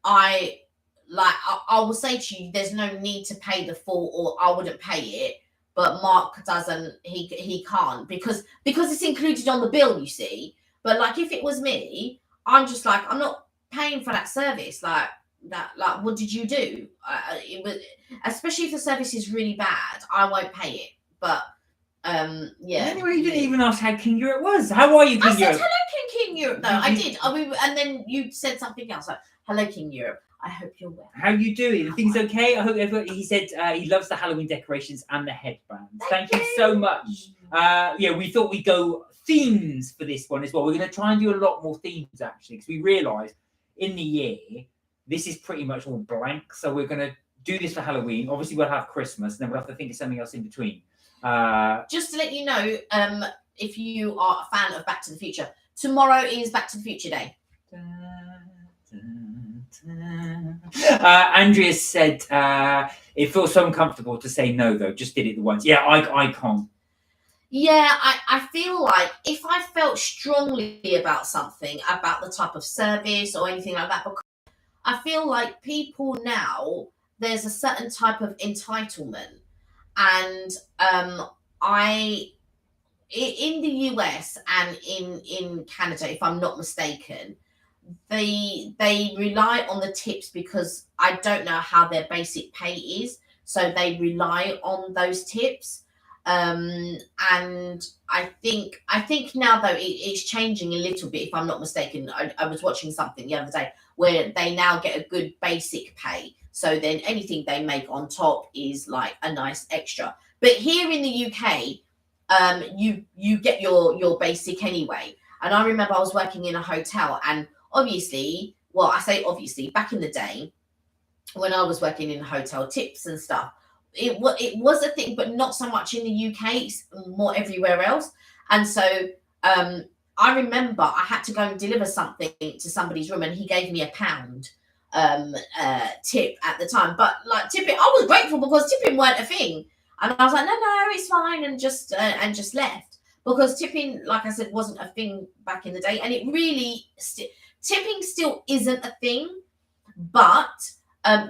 [SPEAKER 1] I will say to you, there's no need to pay the full, or I wouldn't pay it. But Mark doesn't. He can't because it's included on the bill. You see, but like if it was me, I'm just like I'm not paying for that service. Like what did you do? It was, especially if the service is really bad, I won't pay it. But
[SPEAKER 2] Anyway, you didn't even ask how King Europe was. How are you, King Europe?
[SPEAKER 1] I said hello, King Europe. Though I did. And then you said something else like hello, King Europe. I hope you're well.
[SPEAKER 2] How you doing? Are things okay? I hope everybody. He said he loves the Halloween decorations and the headbands. Thank you so much. We thought we'd go themes for this one as well. We're going to try and do a lot more themes actually because we realised in the year this is pretty much all blank. So we're going to do this for Halloween. Obviously, we'll have Christmas, and then we'll have to think of something else in between.
[SPEAKER 1] Just to let you know, if you are a fan of Back to the Future, tomorrow is Back to the Future Day.
[SPEAKER 2] Andrea said it feels so uncomfortable to say no though. Just did it the once. Yeah, I can't.
[SPEAKER 1] Yeah, I feel like if I felt strongly about something, about the type of service or anything like that, because I feel like people now, there's a certain type of entitlement. And in the US and in Canada, if I'm not mistaken, they rely on the tips because I don't know how their basic pay is. So they rely on those tips. And I think now though it's changing a little bit. If I'm not mistaken, I was watching something the other day where they now get a good basic pay. So then anything they make on top is like a nice extra. But here in the UK, you get your basic anyway. And I remember I was working in a hotel, and obviously, well, I say obviously, back in the day when I was working in hotel, tips and stuff, it was a thing, but not so much in the UK. It's more everywhere else. And so I remember I had to go and deliver something to somebody's room, and he gave me £1 tip at the time. But like tipping, I was grateful because tipping weren't a thing, and I was like, no, it's fine, and just left, because tipping, like I said, wasn't a thing back in the day, and it really tipping still isn't a thing, but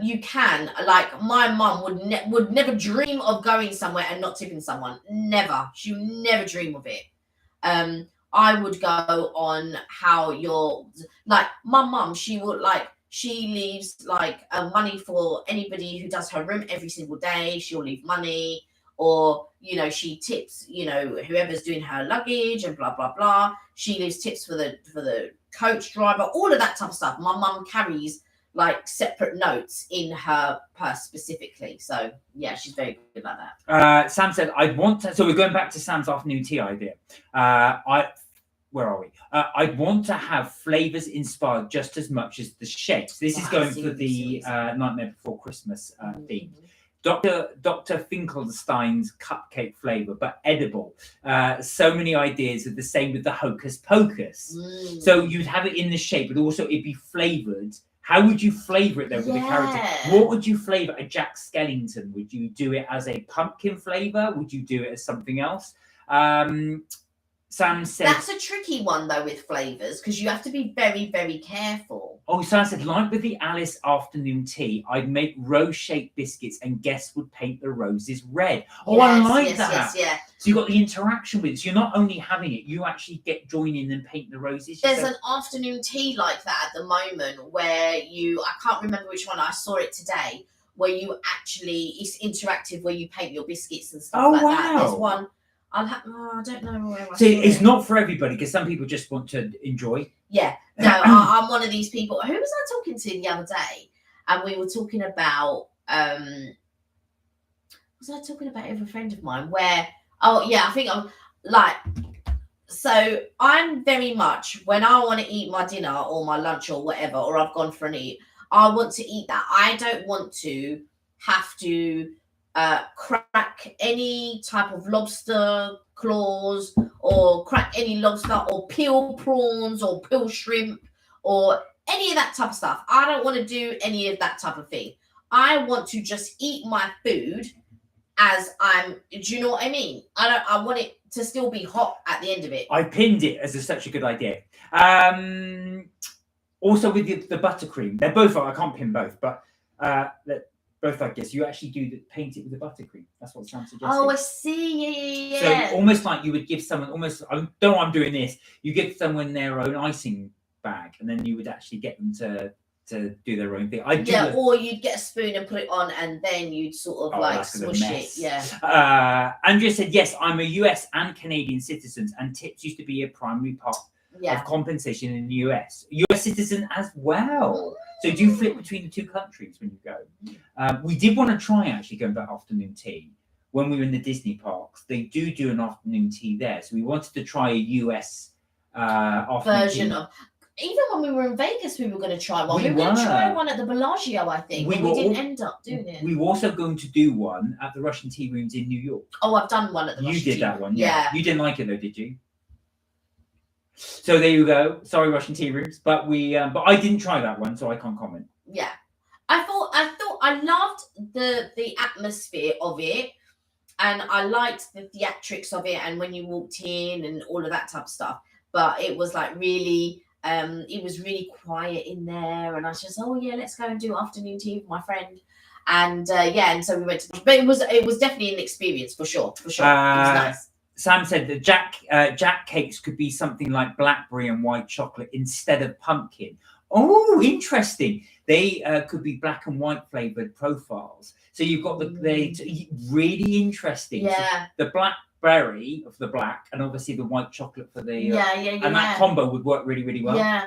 [SPEAKER 1] you can, like my mum would never dream of going somewhere and not tipping someone. Never. She would never dream of it. I would go on how you're, like my mum, she leaves like money for anybody who does her room every single day. She'll leave money, or she tips whoever's doing her luggage and blah blah blah. She leaves tips for the coach driver, all of that type of stuff. My mum carries like separate notes in her purse specifically. So yeah, she's very good like
[SPEAKER 2] that. Sam said, I'd want to, so we're going back to Sam's afternoon tea idea. Where are we? I'd want to have flavors inspired just as much as the shapes. This is going for the Nightmare Before Christmas theme. Dr. Finkelstein's cupcake flavor, but edible. So many ideas are the same with the Hocus Pocus. So you'd have it in the shape, but also it'd be flavored. How would you flavor it though with the character? What would you flavor a Jack Skellington? Would you do it as a pumpkin flavor? Would you do it as something else? Sam said
[SPEAKER 1] that's a tricky one though with flavors, because you have to be very, very careful.
[SPEAKER 2] Oh, Sam said, like with the Alice afternoon tea, I'd make rose-shaped biscuits and guests would paint the roses red. Oh, yes, I like that.
[SPEAKER 1] Yeah.
[SPEAKER 2] So you've got the interaction with it. So you're not only having it, you actually get join in and paint the roses.
[SPEAKER 1] There's an afternoon tea like that at the moment where I can't remember which one, I saw it today, where you actually, it's interactive, where you paint your biscuits and stuff like that. There's one. I don't know where I
[SPEAKER 2] saw it. It's not for everybody, because some people just want to enjoy.
[SPEAKER 1] Yeah, no, I'm one of these people. Who was I talking to the other day? And we were talking about, was I talking about with a friend of mine where, I think I'm like, so I'm very much, when I want to eat my dinner or my lunch or whatever, or I've gone for an eat, I want to eat that. I don't want to have to crack any type of lobster claws, or crack any lobster, or peel prawns, or peel shrimp, or any of that type of stuff. I don't want to do any of that type of thing. I want to just eat my food as do you know what I mean? I want it to still be hot at the end of it.
[SPEAKER 2] I pinned it as such a good idea. Also with the buttercream, they're both, I can't pin both, but both, I guess, you actually paint it with the buttercream. That's what Sam suggested.
[SPEAKER 1] Oh, I see. Yeah.
[SPEAKER 2] So almost like you would give someone, I don't know why I'm doing this. You give someone their own icing bag, and then you would actually get them to do their own thing.
[SPEAKER 1] Or you'd get a spoon and put it on, and then you'd sort of swoosh it.
[SPEAKER 2] Yeah. Andrea said, yes, I'm a US and Canadian citizen, and tips used to be a primary part of compensation in the US. US citizen as well. So do you flip between the two countries when you go? We did want to try actually going back afternoon tea when we were in the Disney parks. They do an afternoon tea there, so we wanted to try a US
[SPEAKER 1] version of. Even when we were in Vegas, we were going to try one. We were going to try one at the Bellagio, I think. We didn't end up doing it.
[SPEAKER 2] We were also going to do one at the Russian Tea Rooms in New York.
[SPEAKER 1] Oh, I've done one at the Russian Tea.
[SPEAKER 2] You did that one, yeah. You didn't like it though, did you? So there you go. Sorry, Russian Tea Rooms, but I didn't try that one, so I can't comment.
[SPEAKER 1] Yeah, I thought I loved the atmosphere of it, and I liked the theatrics of it, and when you walked in and all of that type of stuff. But it was like really, it was really quiet in there, and I was just, let's go and do afternoon tea with my friend, and and so we went to. But it was definitely an experience for sure. It was nice.
[SPEAKER 2] Sam said that Jack cakes could be something like blackberry and white chocolate instead of pumpkin. Oh, interesting. They could be black and white flavored profiles. So you've got really interesting.
[SPEAKER 1] Yeah.
[SPEAKER 2] So the blackberry of the black, and obviously the white chocolate for the and that combo would work really, really well.
[SPEAKER 1] Yeah.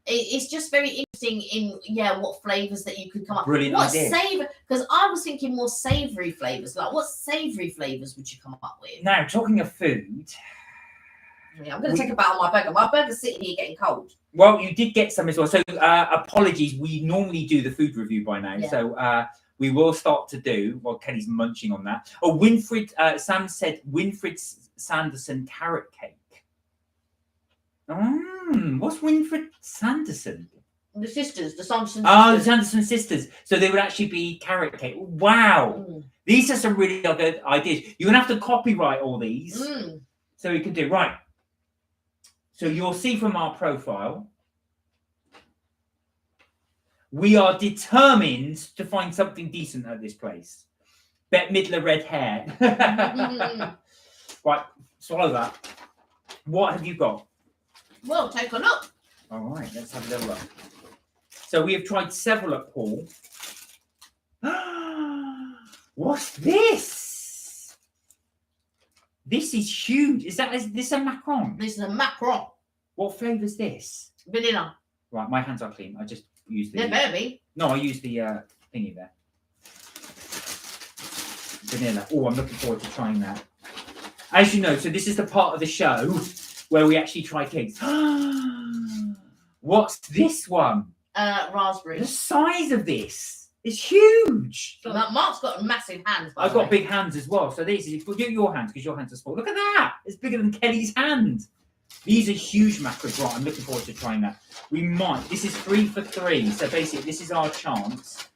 [SPEAKER 1] It's just very interesting in what flavors that you could come up.
[SPEAKER 2] Brilliant idea.
[SPEAKER 1] Savor? Because I was thinking more savory flavors. Like, what savory flavors would you come up with?
[SPEAKER 2] Now, talking of food.
[SPEAKER 1] Yeah, I'm going to take a bite on my burger. My burger's sitting here getting cold.
[SPEAKER 2] Well, you did get some as well. So apologies. We normally do the food review by now. Yeah. So we will start to do, while Kelly's munching on that. Oh, Winfred, Sam said Winfred Sanderson carrot cake. What's Winfred Sanderson?
[SPEAKER 1] The sisters, the Sanderson sisters.
[SPEAKER 2] Oh, the Sanderson sisters. So they would actually be carrot cake. Wow. These are some really good ideas. You're going to have to copyright all these. So we can do, right. So you'll see from our profile, we are determined to find something decent at this place. Bette Midler red hair. Right, swallow that. What have you got?
[SPEAKER 1] Well, take a look.
[SPEAKER 2] All right, let's have a little look. So we have tried several at Paul. What's this? This is huge. Is this a macaron?
[SPEAKER 1] This is a macaron.
[SPEAKER 2] What flavour is this?
[SPEAKER 1] Vanilla.
[SPEAKER 2] Right, my hands are clean. I just used the...
[SPEAKER 1] They're baby.
[SPEAKER 2] No, I used the thingy there. Vanilla. Oh, I'm looking forward to trying that. As you know, so this is the part of the show where we actually try cakes. What's this one?
[SPEAKER 1] Raspberry.
[SPEAKER 2] The size of this is huge.
[SPEAKER 1] So Mark's got massive hands.
[SPEAKER 2] I've got big hands as well. So these, do your hands because your hands are small. Look at that. It's bigger than Kelly's hand. These are huge macros. Right, I'm looking forward to trying that. We might. This is 3 for 3. So basically, this is our chance.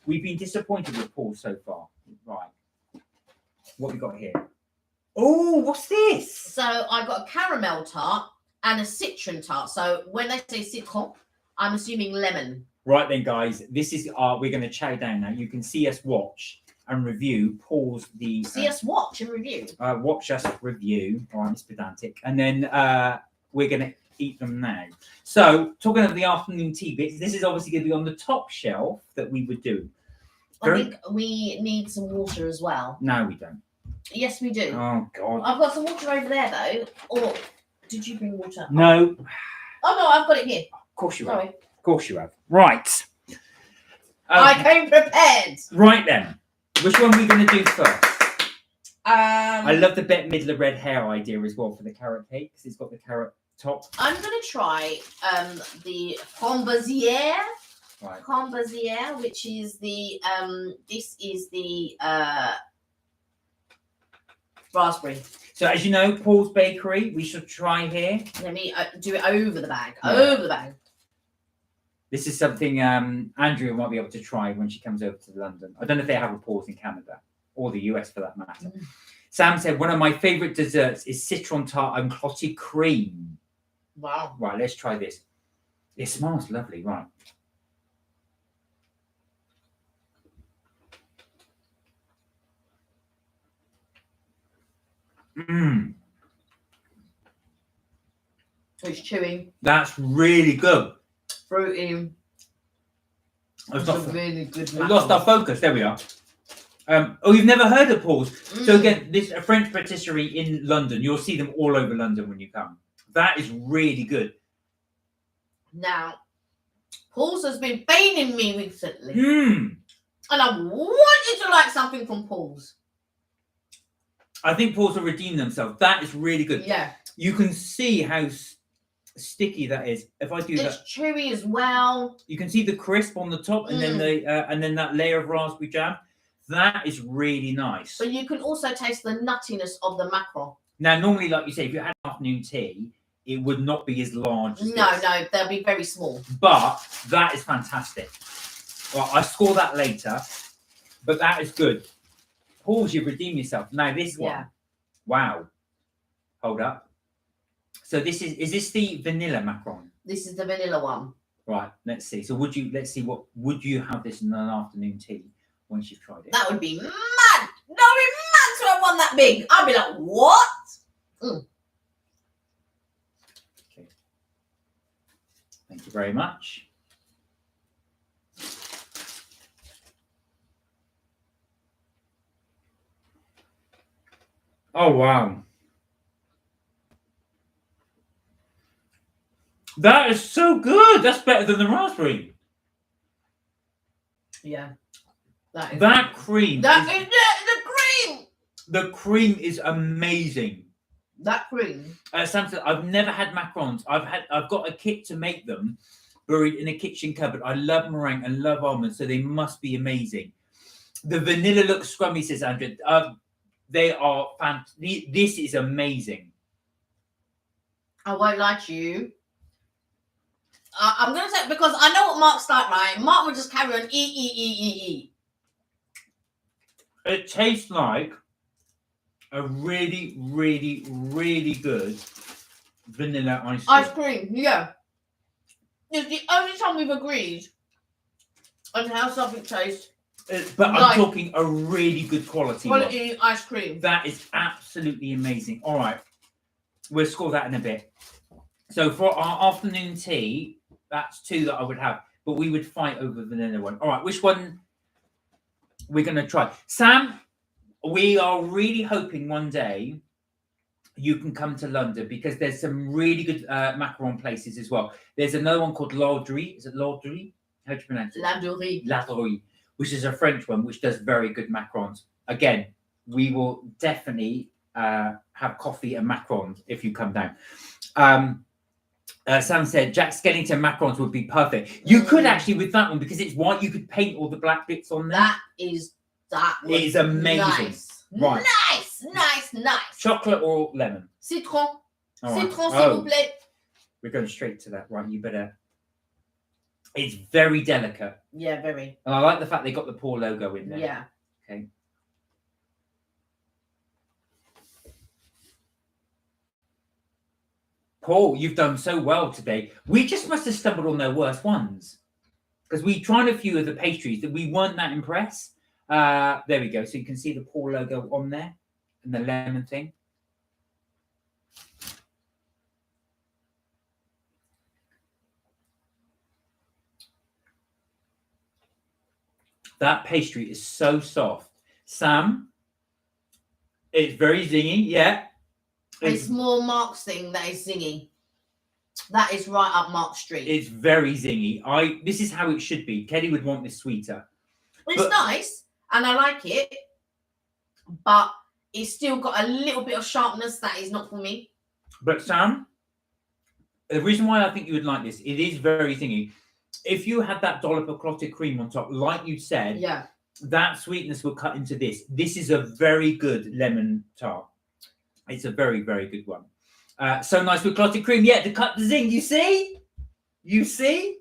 [SPEAKER 2] We've been disappointed with Paul so far. Right. What we got here? Oh, what's this?
[SPEAKER 1] So I got a caramel tart and a citron tart. So when they say citron, I'm assuming lemon.
[SPEAKER 2] Right then, guys. This is we're going to chow down now. You can see us watch and review. Pause the.
[SPEAKER 1] See us watch and review.
[SPEAKER 2] Watch us review. All right, it's pedantic. And then we're going to eat them now. So talking of the afternoon tea bits, this is obviously going to be on the top shelf that we would do.
[SPEAKER 1] I think we need some water as well.
[SPEAKER 2] No, we don't.
[SPEAKER 1] Yes, we do.
[SPEAKER 2] Oh, God.
[SPEAKER 1] I've got some water over there, though. Or did you bring water?
[SPEAKER 2] No.
[SPEAKER 1] Oh, no, I've got it here.
[SPEAKER 2] Of course you
[SPEAKER 1] Sorry.
[SPEAKER 2] have. Of course you have. Right.
[SPEAKER 1] I came prepared.
[SPEAKER 2] Right then. Which one are we going to do first? I
[SPEAKER 1] I
[SPEAKER 2] love the Bette Midler red hair idea as well for the carrot cake because it's got the carrot top.
[SPEAKER 1] I'm going to try the framboisière.
[SPEAKER 2] Right.
[SPEAKER 1] Framboisière, which is the this is the raspberry.
[SPEAKER 2] So as you know, Paul's Bakery, we should try here.
[SPEAKER 1] Let me do it over the bag.
[SPEAKER 2] Yeah.
[SPEAKER 1] Over the bag.
[SPEAKER 2] This is something Andrea might be able to try when she comes over to London. I don't know if they have a Paul's in Canada or the US for that matter. Sam said, one of my favourite desserts is citron tart and clotted cream.
[SPEAKER 1] Wow.
[SPEAKER 2] Right, let's try this. It smells lovely, right.
[SPEAKER 1] It's chewy.
[SPEAKER 2] That's really good.
[SPEAKER 1] Fruity. It's a really good
[SPEAKER 2] we lost our focus. There we are. Oh, you've never heard of Paul's? So again, this a French patisserie in London. You'll see them all over London when you come. That is really good.
[SPEAKER 1] Now, Paul's has been paining me recently.
[SPEAKER 2] And
[SPEAKER 1] I want you to like something from Paul's.
[SPEAKER 2] I think Paul's will redeem themselves. That is really good.
[SPEAKER 1] Yeah.
[SPEAKER 2] You can see how sticky that is. If I do that,
[SPEAKER 1] it's chewy as well.
[SPEAKER 2] You can see the crisp on the top, and then the and then that layer of raspberry jam. That is really nice.
[SPEAKER 1] But you can also taste the nuttiness of the macaron.
[SPEAKER 2] Now, normally, like you say, if you had afternoon tea, it would not be as large. As
[SPEAKER 1] no,
[SPEAKER 2] this.
[SPEAKER 1] no, they'll be very small.
[SPEAKER 2] But that is fantastic. Well, I score that later, but that is good. Paul's, you redeem yourself. Now this one.
[SPEAKER 1] Yeah.
[SPEAKER 2] Wow. Hold up. So this is this the vanilla macaron?
[SPEAKER 1] This is the vanilla one.
[SPEAKER 2] Right. Let's see. So would you have this in an afternoon tea once you've tried it?
[SPEAKER 1] That would be mad. That would be mad to have one that big. I'd be like, what?
[SPEAKER 2] Okay. Thank you very much. Oh, wow. That is so good. That's better than the raspberry.
[SPEAKER 1] Yeah. That is
[SPEAKER 2] That cream.
[SPEAKER 1] the cream.
[SPEAKER 2] The cream is amazing.
[SPEAKER 1] That cream.
[SPEAKER 2] Samson, I've never had macarons. I've got a kit to make them buried in a kitchen cupboard. I love meringue and love almonds, so they must be amazing. The vanilla looks scrummy, says Andrew. They are fantastic. This is amazing.
[SPEAKER 1] I won't lie to you. I'm going to say, because I know what Mark's like, right? Mark will just carry on eat.
[SPEAKER 2] It tastes like a really, really, really good vanilla ice cream.
[SPEAKER 1] Ice cream, yeah. It's the only time we've agreed on how something tastes.
[SPEAKER 2] But I'm
[SPEAKER 1] like
[SPEAKER 2] talking a really good quality
[SPEAKER 1] ice cream.
[SPEAKER 2] That is absolutely amazing. All right. We'll score that in a bit. So for our afternoon tea, that's 2 that I would have. But we would fight over the vanilla one. All right. Which one we're going to try? Sam, we are really hoping one day you can come to London because there's some really good macaron places as well. There's another one called Laudry. Is it Laudry? How do you pronounce it? Laudry, which is a French one, which does very good macarons. Again, we will definitely have coffee and macarons if you come down. Sam said Jack Skellington macarons would be perfect. You could actually with that one because it's white. You could paint all the black bits on there.
[SPEAKER 1] That
[SPEAKER 2] is amazing.
[SPEAKER 1] Nice.
[SPEAKER 2] Right.
[SPEAKER 1] Nice.
[SPEAKER 2] Chocolate or lemon?
[SPEAKER 1] Citron.
[SPEAKER 2] Right.
[SPEAKER 1] Citron, s'il vous plaît.
[SPEAKER 2] We're going straight to that. Right, you better. It's very delicate.
[SPEAKER 1] Yeah, very.
[SPEAKER 2] And I like the fact they got the Paul logo in there.
[SPEAKER 1] Yeah.
[SPEAKER 2] Okay. Paul, you've done so well today. We just must have stumbled on their worst ones because we tried a few of the pastries that we weren't that impressed. There we go. So you can see the Paul logo on there and the lemon thing. That pastry is so soft. Sam, it's very zingy. Yeah.
[SPEAKER 1] It's more Mark's thing that is zingy. That is right up Mark Street.
[SPEAKER 2] It's very zingy. This is how it should be. Kelly would want this sweeter.
[SPEAKER 1] It's nice and I like it, but it's still got a little bit of sharpness that is not for me.
[SPEAKER 2] But Sam, the reason why I think you would like this, it is very zingy. If you had that dollop of clotted cream on top, like you said,
[SPEAKER 1] yeah,
[SPEAKER 2] that sweetness will cut into this. This is a very good lemon tart. It's a very, very good one. So nice with clotted cream. Yeah, to cut the zing. You see?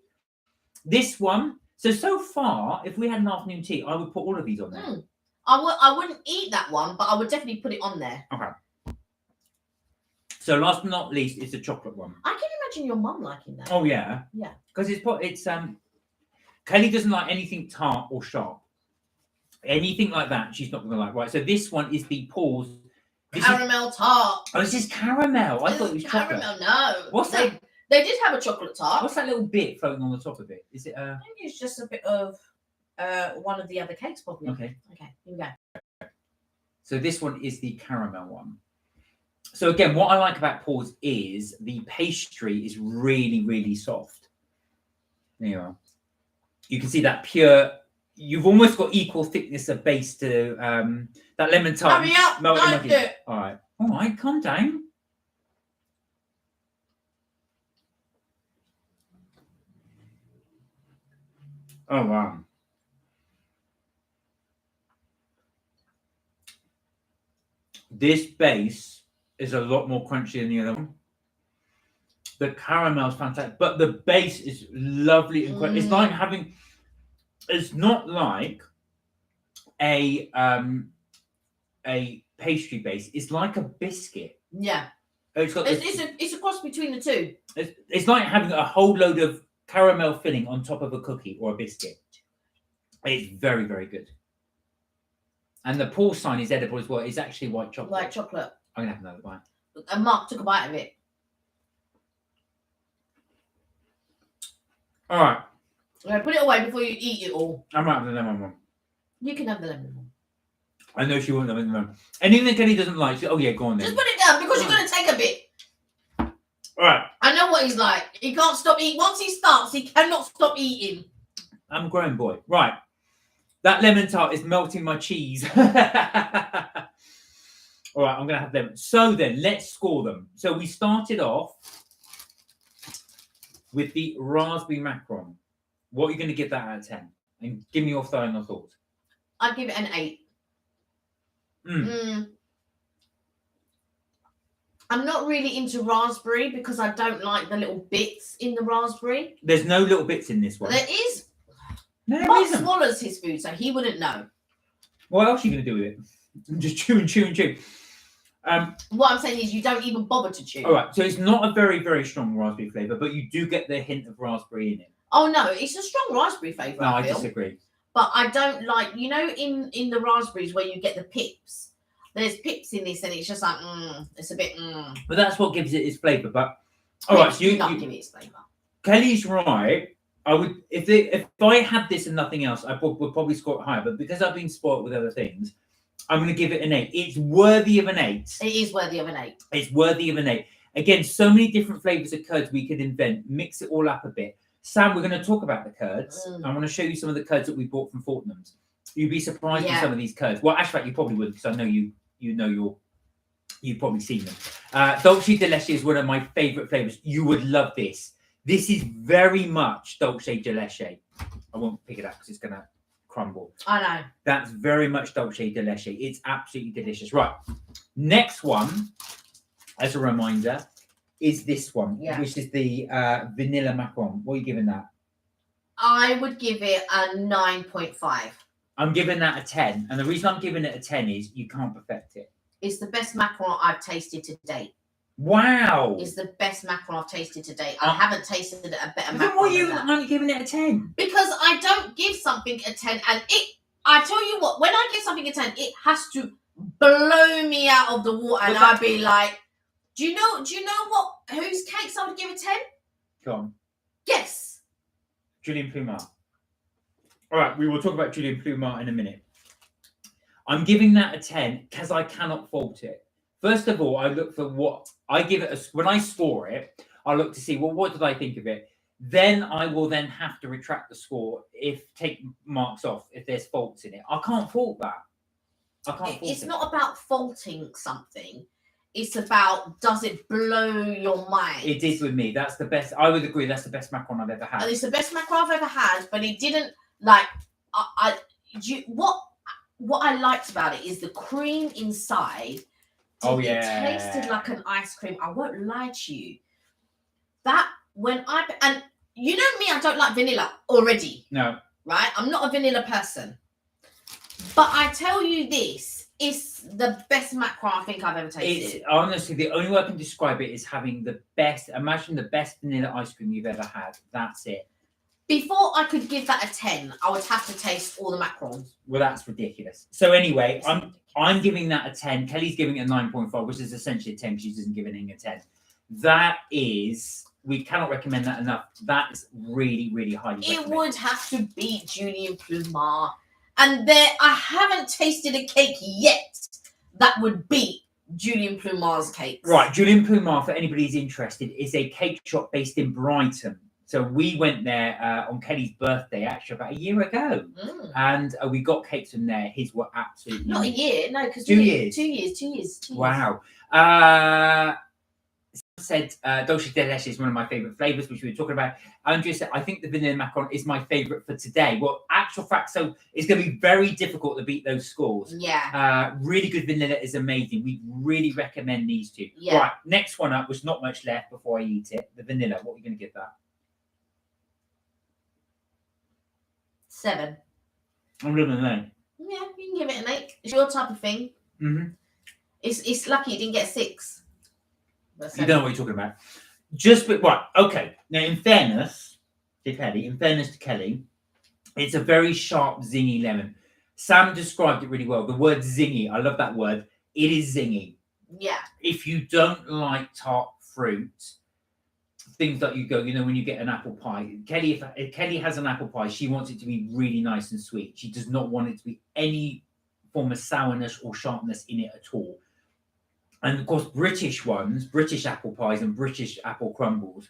[SPEAKER 2] This one. So far, if we had an afternoon tea, I would put all of these on there.
[SPEAKER 1] I wouldn't eat that one, but I would definitely put it on there.
[SPEAKER 2] Okay. So last but not least is the chocolate one.
[SPEAKER 1] I can imagine your mum liking that.
[SPEAKER 2] Oh yeah.
[SPEAKER 1] Yeah.
[SPEAKER 2] Because it's Kelly doesn't like anything tart or sharp. Anything like that, she's not gonna like. Right. So this one is the Paul's
[SPEAKER 1] caramel tart.
[SPEAKER 2] Oh, this is caramel. I thought it was
[SPEAKER 1] caramel.
[SPEAKER 2] chocolate.
[SPEAKER 1] No.
[SPEAKER 2] What's that?
[SPEAKER 1] They did have a chocolate tart.
[SPEAKER 2] What's that little bit floating on the top of it? Is it
[SPEAKER 1] I think it's just a bit of one of the other cakes, probably.
[SPEAKER 2] Okay,
[SPEAKER 1] here we go.
[SPEAKER 2] So this one is the caramel one. So again, what I like about Paul's is the pastry is really, really soft. There you are. You can see that pure. You've almost got equal thickness of base to that lemon tart.
[SPEAKER 1] Hurry up!
[SPEAKER 2] All right, calm down. Oh wow. This base is a lot more crunchy than the other one. The caramel is fantastic, but the base is lovely and crunchy. It's like having. It's not like a pastry base. It's like a biscuit.
[SPEAKER 1] Yeah.
[SPEAKER 2] It's
[SPEAKER 1] a cross between the two.
[SPEAKER 2] It's like having a whole load of caramel filling on top of a cookie or a biscuit. It's very, very good. And the Paul sign is edible as well. It's actually white chocolate.
[SPEAKER 1] White chocolate.
[SPEAKER 2] I'm gonna have another bite.
[SPEAKER 1] And Mark took a bite of it.
[SPEAKER 2] All right.
[SPEAKER 1] Okay, put it away before you eat it all.
[SPEAKER 2] I might have the lemon one.
[SPEAKER 1] You can have the lemon one.
[SPEAKER 2] I know she won't have it in the lemon. Anything that Kelly doesn't like, oh yeah, go on then.
[SPEAKER 1] Just put it down because you're going to take a bit.
[SPEAKER 2] All right.
[SPEAKER 1] I know what he's like. He can't stop eating. Once he starts, he cannot stop eating.
[SPEAKER 2] I'm a grown boy. Right. That lemon tart is melting my cheese. All right, I'm going to have them. So then, let's score them. So we started off with the raspberry macaron. What are you going to give that out of 10? And give me your final thoughts.
[SPEAKER 1] I'd give it an 8. I'm not really into raspberry because I don't like the little bits in the raspberry.
[SPEAKER 2] There's no little bits in this one.
[SPEAKER 1] There is.
[SPEAKER 2] No, there
[SPEAKER 1] Mark
[SPEAKER 2] isn't.
[SPEAKER 1] swallows his food, so he wouldn't know.
[SPEAKER 2] What else are you going to do with it? Just chew and chew and chew.
[SPEAKER 1] What I'm saying is you don't even bother to chew.
[SPEAKER 2] All right, so it's not a very, very strong raspberry flavour, but you do get the hint of raspberry in it.
[SPEAKER 1] Oh, no, it's a strong raspberry flavour,
[SPEAKER 2] No, I
[SPEAKER 1] feel.
[SPEAKER 2] disagree.
[SPEAKER 1] But I don't like, you know, in the raspberries where you get the pips, there's pips in this and it's just like, it's a bit,
[SPEAKER 2] But that's what gives it its flavour. But all right, so
[SPEAKER 1] you not give it its flavour.
[SPEAKER 2] Kelly's right. I would if I had this and nothing else, I would probably score it higher. But because I've been spoiled with other things, I'm going to give it an 8. It's worthy of an 8.
[SPEAKER 1] It is worthy of an 8.
[SPEAKER 2] It's worthy of an 8. Again, so many different flavours of curds we could invent. Mix it all up a bit. Sam, we're going to talk about the curds. I want to show you some of the curds that we bought from Fortnum's. You'd be surprised with some of these curds. Well, actually, you probably would because I know you've probably seen them. Dolce de leche is one of my favourite flavours. You would love this. This is very much Dolce de leche. I won't pick it up because it's going to crumble.
[SPEAKER 1] I know.
[SPEAKER 2] That's very much Dolce de leche. It's absolutely delicious. Right. Next one, as a reminder, is this one, which is the vanilla macaron. What are you giving that?
[SPEAKER 1] I would give it a 9.5.
[SPEAKER 2] I'm giving that a 10. And the reason I'm giving it a 10 is you can't perfect it.
[SPEAKER 1] It's the best macaron I've tasted to date.
[SPEAKER 2] Wow.
[SPEAKER 1] It's the best macaron I've tasted to date. I haven't tasted a better macaron.
[SPEAKER 2] Then why are you only giving it a 10?
[SPEAKER 1] Because I don't give something a 10. And I tell you what, when I give something a 10, it has to blow me out of the water. And I'd be like, do you know what? Whose cakes I would give a 10?
[SPEAKER 2] Go on.
[SPEAKER 1] Yes.
[SPEAKER 2] Julien Plumard. All right, we will talk about Julien Plumard in a minute. I'm giving that a 10 because I cannot fault it. First of all, I look for what I give it. When I score it, I look to see, well, what did I think of it? Then I will then have to retract the score take marks off if there's faults in it. I can't fault that.
[SPEAKER 1] It's not about faulting something. It's about, does it blow your mind?
[SPEAKER 2] It did with me. That's the best. I would agree. That's the best macaron I've ever had.
[SPEAKER 1] And it's the best macaron I've ever had, but it didn't like. What I liked about it is the cream inside. It tasted like an ice cream. I won't lie to you. And you know me, I don't like vanilla already.
[SPEAKER 2] No.
[SPEAKER 1] Right? I'm not a vanilla person. But I tell you this, it's the best macaron I think I've ever tasted.
[SPEAKER 2] It's honestly, the only way I can describe it is having the best, imagine the best vanilla ice cream you've ever had. That's it.
[SPEAKER 1] Before I could give that a 10, I would have to taste all the macarons.
[SPEAKER 2] Well, that's ridiculous. So anyway, I'm giving that a 10. Kelly's giving it a 9.5, which is essentially a 10 because she doesn't give anything a 10. That is, we cannot recommend that enough. That's really, really highly recommended.
[SPEAKER 1] It would have to be Julien Plumard. And I haven't tasted a cake yet that would beat Julien Plumard's cakes.
[SPEAKER 2] Right, Julien Plumard, for anybody who's interested, is a cake shop based in Brighton. So we went there on Kelly's birthday, actually, about a year ago. And we got cakes from there. His were absolutely...
[SPEAKER 1] Not a year, no, because
[SPEAKER 2] 2 years.
[SPEAKER 1] 2 years, 2 years.
[SPEAKER 2] Wow. Said Dolce de leche is one of my favourite flavours, which we were talking about. Andrea said, I think the vanilla macaron is my favourite for today. Well, actual fact, so it's going to be very difficult to beat those scores.
[SPEAKER 1] Yeah.
[SPEAKER 2] Really good vanilla is amazing. We really recommend these two.
[SPEAKER 1] Yeah.
[SPEAKER 2] Right, next one up, was not much left before I eat it. The vanilla, what are you going to give that?
[SPEAKER 1] 7.
[SPEAKER 2] I'm living an 8.
[SPEAKER 1] Yeah, you can give it an 8. It's your type of thing.
[SPEAKER 2] Mm-hmm.
[SPEAKER 1] It's lucky you didn't get a 6.
[SPEAKER 2] You don't know what you're talking about. Right, okay. Now, in fairness to Kelly, it's a very sharp, zingy lemon. Sam described it really well. The word zingy, I love that word. It is zingy.
[SPEAKER 1] Yeah.
[SPEAKER 2] If you don't like tart fruit, things that you go, you know, when you get an apple pie. Kelly, if Kelly has an apple pie, she wants it to be really nice and sweet. She does not want it to be any form of sourness or sharpness in it at all. And of course, British apple pies and British apple crumbles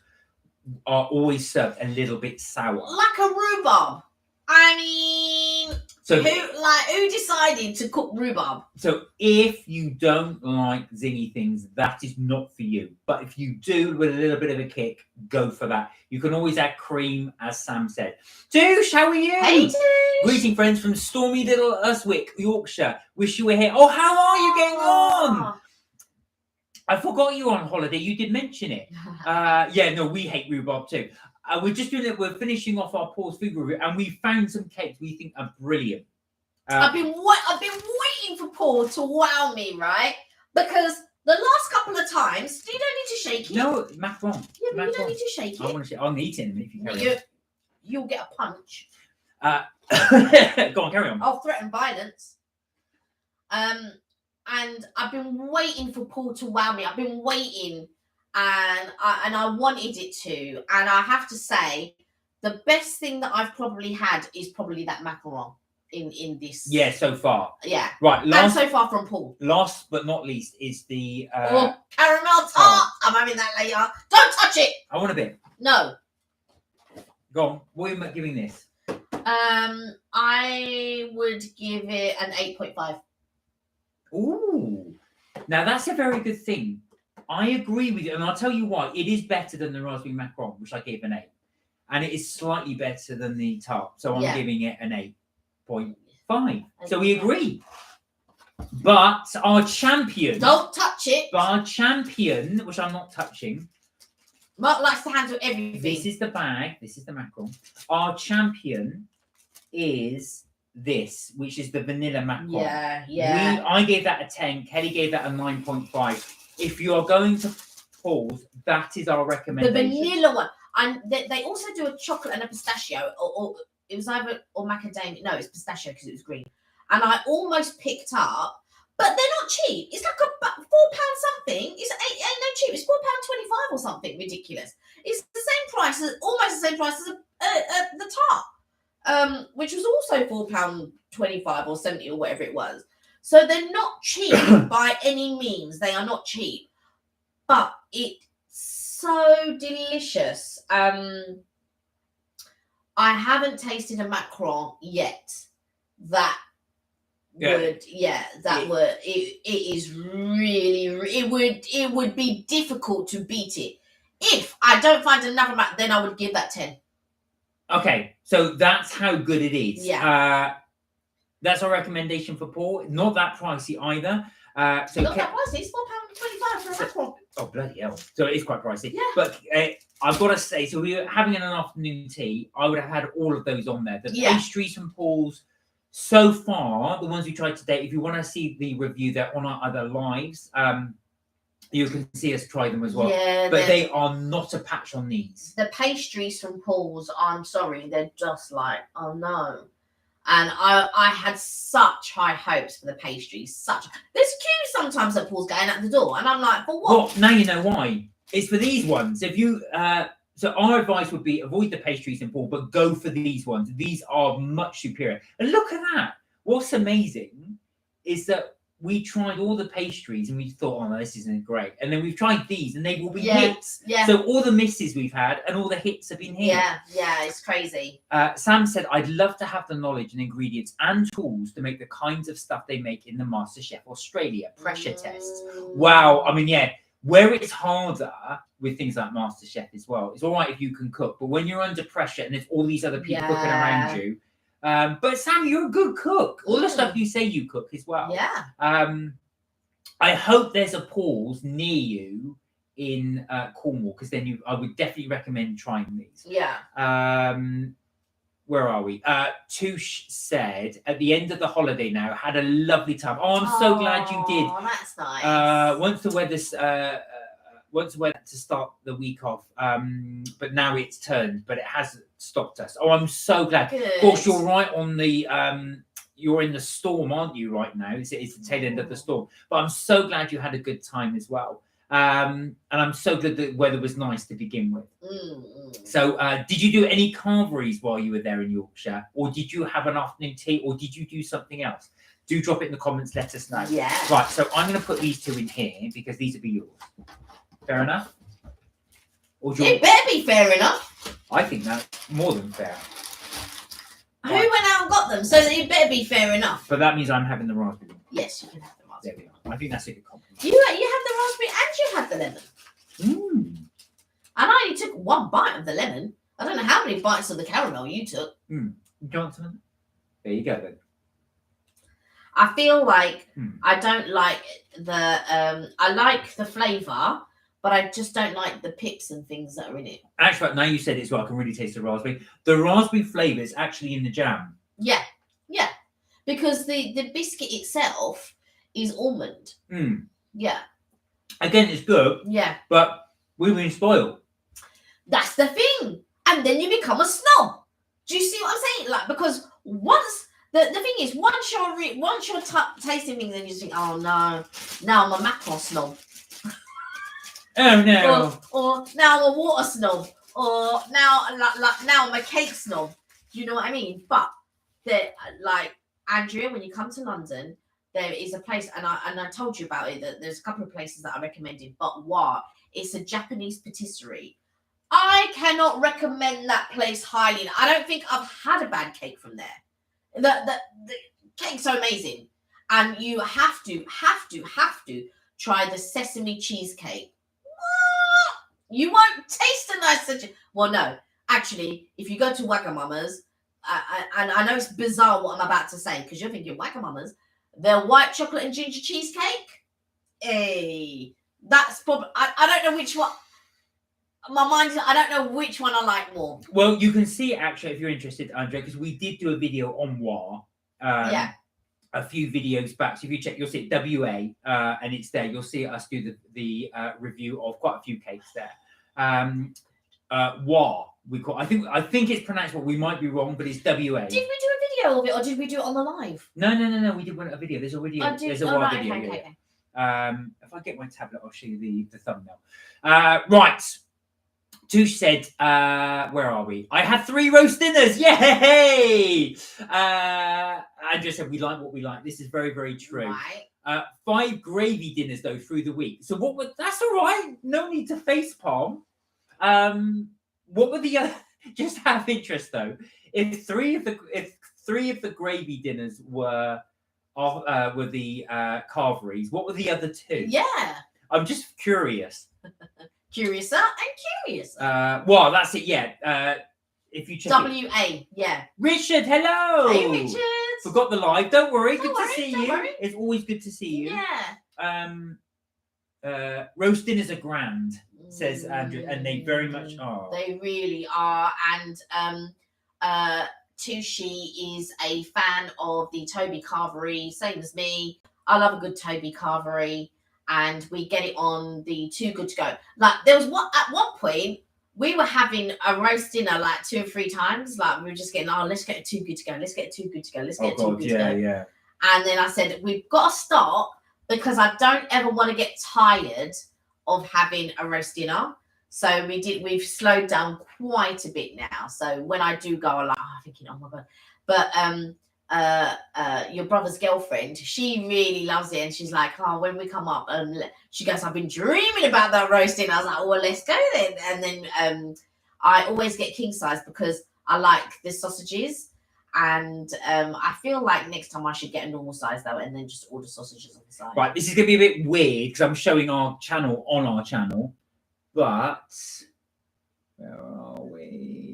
[SPEAKER 2] are always served a little bit sour.
[SPEAKER 1] Like a rhubarb. I mean,
[SPEAKER 2] So
[SPEAKER 1] who decided to cook rhubarb?
[SPEAKER 2] So if you don't like zingy things, that is not for you. But if you do, with a little bit of a kick, go for that. You can always add cream, as Sam said. Toush, how are you?
[SPEAKER 1] Hey, Toush.
[SPEAKER 2] Greeting friends from stormy little Urswick, Yorkshire. Wish you were here. Oh, how are you getting on? I forgot you were on holiday. You did mention it. Yeah, no, we hate rhubarb too. We're just doing it. We're finishing off our Paul's food review, and we found some cakes we think are brilliant.
[SPEAKER 1] I've been waiting for Paul to wow me, right? Because the last couple of times, you don't need to shake it.
[SPEAKER 2] No, macaron.
[SPEAKER 1] Yeah, but you don't need to shake it.
[SPEAKER 2] I want to shake. I'll eat it if you carry on.
[SPEAKER 1] You'll get a punch.
[SPEAKER 2] Go on, carry on.
[SPEAKER 1] I'll threaten violence. And I've been waiting for Paul to wow me. I've been waiting, and I wanted it to. And I have to say, the best thing that I've probably had is probably that macaron in this.
[SPEAKER 2] Yeah, so far.
[SPEAKER 1] Yeah.
[SPEAKER 2] Right.
[SPEAKER 1] And so far from Paul.
[SPEAKER 2] Last but not least is the
[SPEAKER 1] caramel tart. I'm having that later. Don't touch it.
[SPEAKER 2] I want a bit.
[SPEAKER 1] No.
[SPEAKER 2] Go on. What are you giving this?
[SPEAKER 1] I would give it an 8.5.
[SPEAKER 2] Ooh, now that's a very good thing. I agree with you, and I'll tell you why. It is better than the raspberry macaron, which I gave an 8, and it is slightly better than the tart. So I'm giving it an 8.5. So we agree. But our champion,
[SPEAKER 1] don't touch it.
[SPEAKER 2] But our champion, which I'm not touching.
[SPEAKER 1] Mark likes to handle everything.
[SPEAKER 2] This is the bag. This is the macaron. Our champion is this, which is the vanilla macaron.
[SPEAKER 1] Yeah.
[SPEAKER 2] I gave that a 10. Kelly gave that a 9.5. If you are going to Paul's, that is our recommendation.
[SPEAKER 1] The vanilla one. And they also do a chocolate and a pistachio, or it was either macadamia. No, it's pistachio because it was green. And I almost picked up, but they're not cheap. It's like £4 something. It's ain't no cheap. It's £4.25 or something ridiculous. It's the same price, almost the same price as the tart. Which was also £4.25 or 70 or whatever it was. So they're not cheap by any means. They are not cheap, but it's so delicious. I haven't tasted a macaron yet that would it is really, it would be difficult to beat it. If I don't find another then I would give that 10. Okay,
[SPEAKER 2] so that's how good it is.
[SPEAKER 1] Yeah.
[SPEAKER 2] That's our recommendation for Paul. Not that pricey either.
[SPEAKER 1] Not that pricey. It's £4.25 for a macaron.
[SPEAKER 2] Oh, bloody hell. So it is quite pricey.
[SPEAKER 1] Yeah.
[SPEAKER 2] But I've got to say, so we were having an afternoon tea. I would have had all of those on there. The pastries from Paul's, so far, the ones we tried today, if you want to see the review, they're on our other lives. You can see us try them as well. Yeah, but they are not a patch on these.
[SPEAKER 1] The pastries from Paul's, I'm sorry, they're just like, oh no. And I had such high hopes for the pastries. There's queues sometimes at Paul's going out the door, and I'm like, for what?
[SPEAKER 2] Well, now you know why. It's for these ones. If you so our advice would be avoid the pastries in Paul, but go for these ones. These are much superior. And look at that. What's amazing is that we tried all the pastries and we thought, oh no, this isn't great. And then we've tried these and they will be hits.
[SPEAKER 1] Yeah.
[SPEAKER 2] So all the misses we've had and all the hits have been here.
[SPEAKER 1] Yeah, it's crazy.
[SPEAKER 2] Sam said, I'd love to have the knowledge and ingredients and tools to make the kinds of stuff they make in the MasterChef Australia pressure test. Wow. I mean, yeah, where it's harder with things like MasterChef as well. It's all right if you can cook, but when you're under pressure and there's all these other people cooking around you, but Sam, you're a good cook. All the stuff you say you cook as well.
[SPEAKER 1] Yeah.
[SPEAKER 2] I hope there's a Paul's near you in Cornwall, because then I would definitely recommend trying these.
[SPEAKER 1] Yeah.
[SPEAKER 2] Where are we? Toush said at the end of the holiday now, had a lovely time. Oh, I'm so glad you did.
[SPEAKER 1] Oh, that's nice.
[SPEAKER 2] Once the weather's to start the week off, but now it's turned, but it has stopped us. Oh, I'm so glad.
[SPEAKER 1] Good.
[SPEAKER 2] Of course, you're right on the you're in the storm, aren't you, right now? It's the tail end of the storm. But I'm so glad you had a good time as well. And I'm so glad the weather was nice to begin with.
[SPEAKER 1] Mm.
[SPEAKER 2] So, did you do any carveries while you were there in Yorkshire, or did you have an afternoon tea, or did you do something else? Do drop it in the comments. Let us know.
[SPEAKER 1] Yeah.
[SPEAKER 2] Right. So I'm going to put these 2 in here because these will be yours. Fair enough. Or do you
[SPEAKER 1] It better be fair enough.
[SPEAKER 2] I think that's more than fair.
[SPEAKER 1] Who went out and got them? So it better be fair enough.
[SPEAKER 2] But that means I'm having the raspberry one.
[SPEAKER 1] Yes, you can have the
[SPEAKER 2] There
[SPEAKER 1] raspberry.
[SPEAKER 2] we are. I think that's a good compliment.
[SPEAKER 1] You have the raspberry and you have the lemon.
[SPEAKER 2] Mm.
[SPEAKER 1] And I only took 1 bite of the lemon. I don't know how many bites of the caramel you took.
[SPEAKER 2] Johnson. There you go then.
[SPEAKER 1] I feel like I don't like the I like the flavour, but I just don't like the pips and things that are in it.
[SPEAKER 2] Actually, now you said it as well, I can really taste the raspberry. The raspberry flavour is actually in the jam.
[SPEAKER 1] Yeah. Because the biscuit itself is almond. Yeah.
[SPEAKER 2] Again, it's good,
[SPEAKER 1] Yeah.
[SPEAKER 2] but we've been spoiled.
[SPEAKER 1] That's the thing. And then you become a snob. Do you see what I'm saying? Like, because once the thing is, once you're tasting things and you think, oh no, now I'm a mackerel snob.
[SPEAKER 2] Oh no.
[SPEAKER 1] Or now I'm a water snob. Or now now I'm a cake snob. Do you know what I mean? But like Andrea, when you come to London, there is a place, and I told you about it, that there's a couple of places that I recommended, but it's a Japanese patisserie. I cannot recommend that place highly. I don't think I've had a bad cake from there. The cake's so amazing, and you have to try the sesame cheesecake. What? You won't taste a nice. Well, no, actually, if you go to Wagamama's, and I know it's bizarre what I'm about to say because you're thinking Wagamama's, their white chocolate and ginger cheesecake. Hey, that's probably I don't know which one. My mind, I don't know which one I like more.
[SPEAKER 2] Well, you can see actually if you're interested, Andrea, because we did do a video on WA. A few videos back. So if you check, you'll see it WA, and it's there. You'll see us do the review of quite a few cakes there. WA we call. I think it's pronounced WA. We might be wrong, but it's WA.
[SPEAKER 1] Did we do a video of it, or did we do it on the live?
[SPEAKER 2] No. We did one a video. There's a video. There's a WA video. Okay. If I get my tablet, I'll show you the thumbnail. Right. Touche said, where are we? I had 3 roast dinners. Yay! Andrea said, we like what we like. This is very, very true.
[SPEAKER 1] Right.
[SPEAKER 2] 5 gravy dinners, though, through the week. So that's all right. No need to facepalm. What were the other, just out of interest, though, if three of the gravy dinners were the carveries, what were the other 2?
[SPEAKER 1] Yeah.
[SPEAKER 2] I'm just curious.
[SPEAKER 1] Curiouser and curious.
[SPEAKER 2] Well, that's it. Yeah. If you check
[SPEAKER 1] WA. Yeah.
[SPEAKER 2] Richard, hello.
[SPEAKER 1] Hey, Richard.
[SPEAKER 2] Forgot the live. Don't worry.
[SPEAKER 1] Don't
[SPEAKER 2] Good
[SPEAKER 1] worry,
[SPEAKER 2] to see
[SPEAKER 1] don't
[SPEAKER 2] you.
[SPEAKER 1] worry.
[SPEAKER 2] It's always good to see you.
[SPEAKER 1] Yeah.
[SPEAKER 2] Roast dinners are grand, says Andrew, and they very much are.
[SPEAKER 1] They really are. And Tushi is a fan of the Toby Carvery, same as me. I love a good Toby Carvery. And we get it on the Too Good to Go. Like there was at one point we were having a roast dinner like 2 or 3 times. Like we were just getting, let's get a Too Good to Go. Let's get a Too Good to Go. Let's get a Too Good to Go.
[SPEAKER 2] Yeah.
[SPEAKER 1] And then I said we've got to stop because I don't ever want to get tired of having a roast dinner. So we've slowed down quite a bit now. So when I do go, I'm like, thinking, oh my god. But your brother's girlfriend, she really loves it, and she's like, when we come up, she goes, I've been dreaming about that roasting. I was like, well, let's go then. And then I always get king size because I like the sausages, and I feel like next time I should get a normal size though, and then just order sausages on the side.
[SPEAKER 2] Right, this is gonna be a bit weird because I'm showing our channel on our channel, but where are we?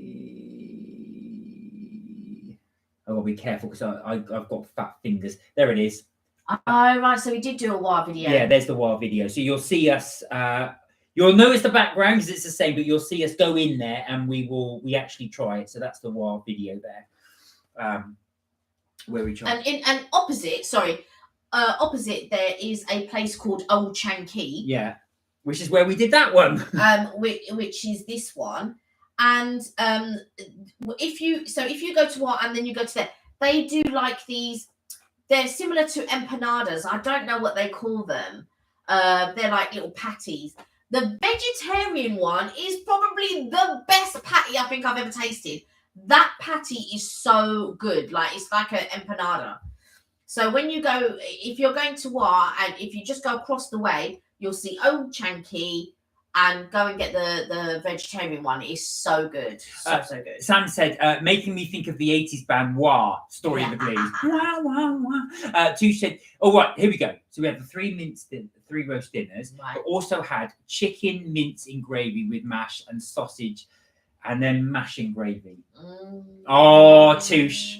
[SPEAKER 2] I've got to be careful because I've got fat fingers. There it is.
[SPEAKER 1] Oh, right. So we did do a WAR video.
[SPEAKER 2] Yeah, there's the WAR video. So you'll see us. You'll notice the background because it's the same, but you'll see us go in there and we actually try it. So that's the WAR video there, where we try.
[SPEAKER 1] And opposite there is a place called Old Chanky.
[SPEAKER 2] Yeah, which is where we did that one.
[SPEAKER 1] Which is this one. And if you go to what and then you go to there, they do like these. They're similar to empanadas. I don't know what they call them, They're like little patties. The vegetarian one is probably the best patty I think I've ever tasted. That patty is so good. Like it's like an empanada. So when you go, if you're going to Wa, and if you just go across the way, you'll see Old Chanky, and go and get the vegetarian one. It's so good, so good.
[SPEAKER 2] Sam said, making me think of the 80s band Wah, Story of the Blaze. Wah, wah, wah. Touche said, oh, right, here we go. So we had the three roast dinners,
[SPEAKER 1] Right.
[SPEAKER 2] but also had chicken mince in gravy with mash and sausage, and then mash in gravy. Oh, Touche.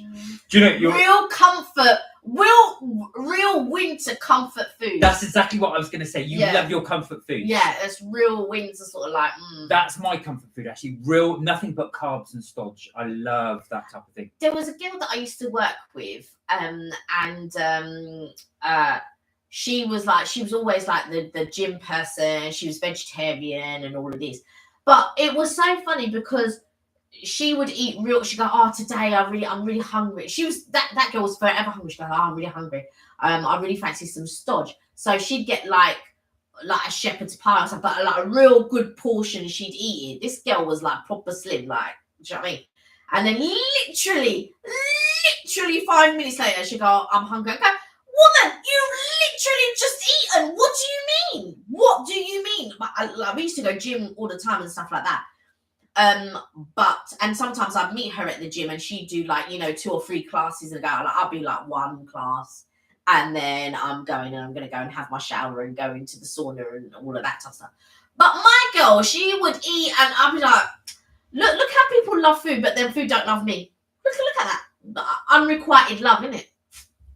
[SPEAKER 2] Do you know,
[SPEAKER 1] real comfort, real winter comfort food.
[SPEAKER 2] That's exactly what I was going to say. You love your comfort food.
[SPEAKER 1] Yeah, it's real winter sort of like.
[SPEAKER 2] That's my comfort food, actually. Real, nothing but carbs and stodge. I love that type of thing.
[SPEAKER 1] There was a girl that I used to work with, she was always like the gym person. She was vegetarian and all of this, but it was so funny because she would eat real. She'd go, oh, today I'm really hungry. She was that girl was forever hungry. She'd go, oh, I'm really hungry. I really fancy some stodge. So she'd get like a shepherd's pie or something, but like a real good portion. She'd eat it. This girl was like proper slim, like, do you know what I mean? And then literally 5 minutes later, she'd go, I'm hungry. I go, woman, you've literally just eaten. What do you mean? What do you mean? But we used to go gym all the time and stuff like that. And sometimes I'd meet her at the gym and she'd do like, 2 or 3 classes and go, like, I'll be like 1 class, and then I'm going to go and have my shower and go into the sauna and all of that type of stuff. But my girl, she would eat and I'd be like, look how people love food, but then food don't love me. Look at that. Unrequited love, innit?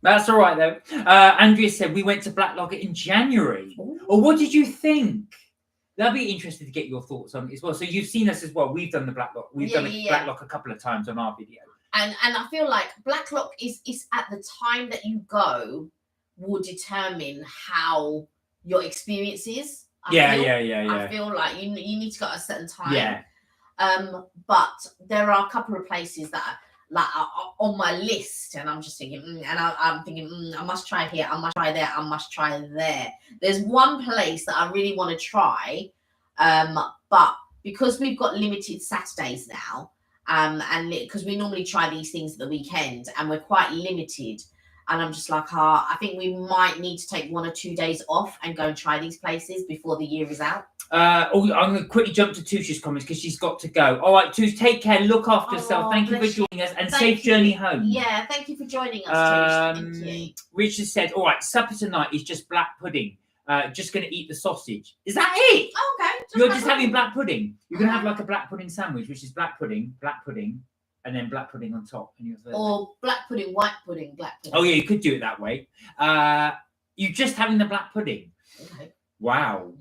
[SPEAKER 2] That's all right, though. Andrea said, we went to Black Logger in January.
[SPEAKER 1] Ooh.
[SPEAKER 2] Or what did you think? That'd be interesting to get your thoughts on it as well. So you've seen us as well. We've done the Black Lock. We've done Black Lock a couple of times on our video.
[SPEAKER 1] And I feel like Black Lock is at the time that you go will determine how your experience is. I feel like you need to go at a certain time.
[SPEAKER 2] Yeah.
[SPEAKER 1] But there are a couple of places that are on my list, and I'm just thinking, I'm thinking, I must try here, I must try there, I must try there. There's one place that I really want to try, but because we've got limited Saturdays now, and because we normally try these things at the weekend, and we're quite limited, and I'm just like, I think we might need to take 1 or 2 days off and go and try these places before the year is out.
[SPEAKER 2] I'm going to quickly jump to Touche's comments because she's got to go. All right, Touche, take care. Look after yourself. Thank you for joining us, and safe journey home.
[SPEAKER 1] Yeah, thank you for joining us, Touche. Thank you.
[SPEAKER 2] Richard said, all right, supper tonight is just black pudding. Just going to eat the sausage. Is that it?
[SPEAKER 1] Oh, okay.
[SPEAKER 2] You're just having black pudding. You're going to have like a black pudding sandwich, which is black pudding, and then black pudding on top.
[SPEAKER 1] Or black pudding, white pudding, black pudding.
[SPEAKER 2] Oh, yeah, you could do it that way. You're just having the black pudding.
[SPEAKER 1] Okay.
[SPEAKER 2] Wow.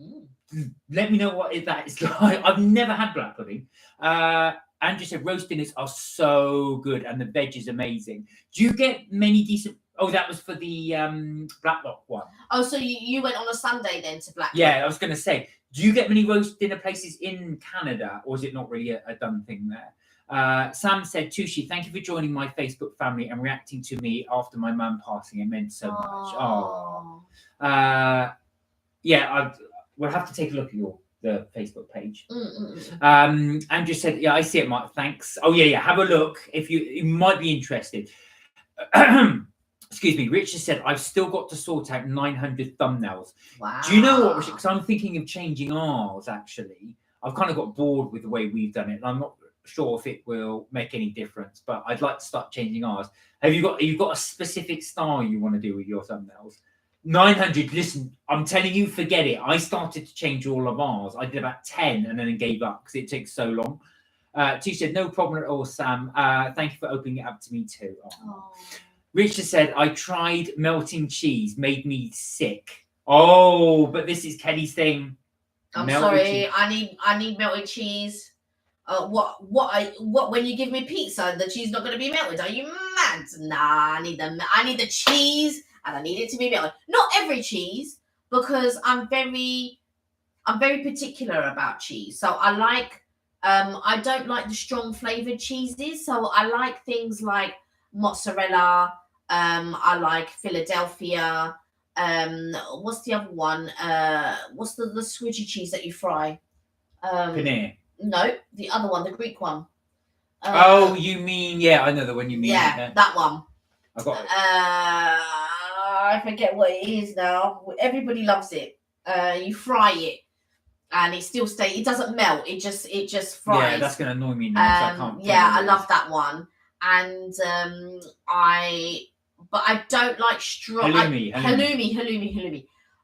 [SPEAKER 2] Let me know what that is like. I've never had black pudding. Andrew said roast dinners are so good and the veg is amazing. Do you get many decent? Oh, that was for the Black Lock one.
[SPEAKER 1] Oh, so you went on a Sunday then to Black Lock?
[SPEAKER 2] Yeah, I was going to say, do you get many roast dinner places in Canada, or is it not really a done thing there? Sam said, Touche, thank you for joining my Facebook family and reacting to me after my mum passing. It meant so much. Yeah, we'll have to take a look at the Facebook page. Andrew said, yeah, I see it, Mark. Thanks. Oh, yeah. Have a look if you might be interested. Excuse me. Richard said, I've still got to sort out 900 thumbnails.
[SPEAKER 1] Wow.
[SPEAKER 2] Do you know what, Richard? Because I'm thinking of changing ours, actually. I've kind of got bored with the way we've done it. And I'm not sure if it will make any difference, but I'd like to start changing ours. Have you got a specific style you want to do with your thumbnails? 900, listen, I'm telling you, forget it. I started to change all of ours. I did about 10 and then gave up because it takes so long. T said, no problem at all, Sam. Thank you for opening it up to me too. Oh. Richard said, I tried melting cheese, made me sick. Oh, but this is Kelly's thing.
[SPEAKER 1] I'm sorry, I need melted cheese. What when you give me pizza, the cheese not going to be melted? Are you mad? Nah, I need the cheese. And I need it to be melted. Not every cheese, because I'm very particular about cheese. So I like, I don't like the strong flavored cheeses. So I like things like mozzarella. I like Philadelphia. What's the other one? What's the squidgy cheese that you fry?
[SPEAKER 2] Paneer.
[SPEAKER 1] No, the other one, the Greek one.
[SPEAKER 2] Oh, you mean, yeah, I know the one you mean.
[SPEAKER 1] Yeah, that one.
[SPEAKER 2] I got it.
[SPEAKER 1] I forget what it is now. Everybody loves it. You fry it, and it still it doesn't melt. It just fries.
[SPEAKER 2] Yeah, that's gonna annoy me now. So I can't.
[SPEAKER 1] Yeah, I love that one, and but I don't like halloumi.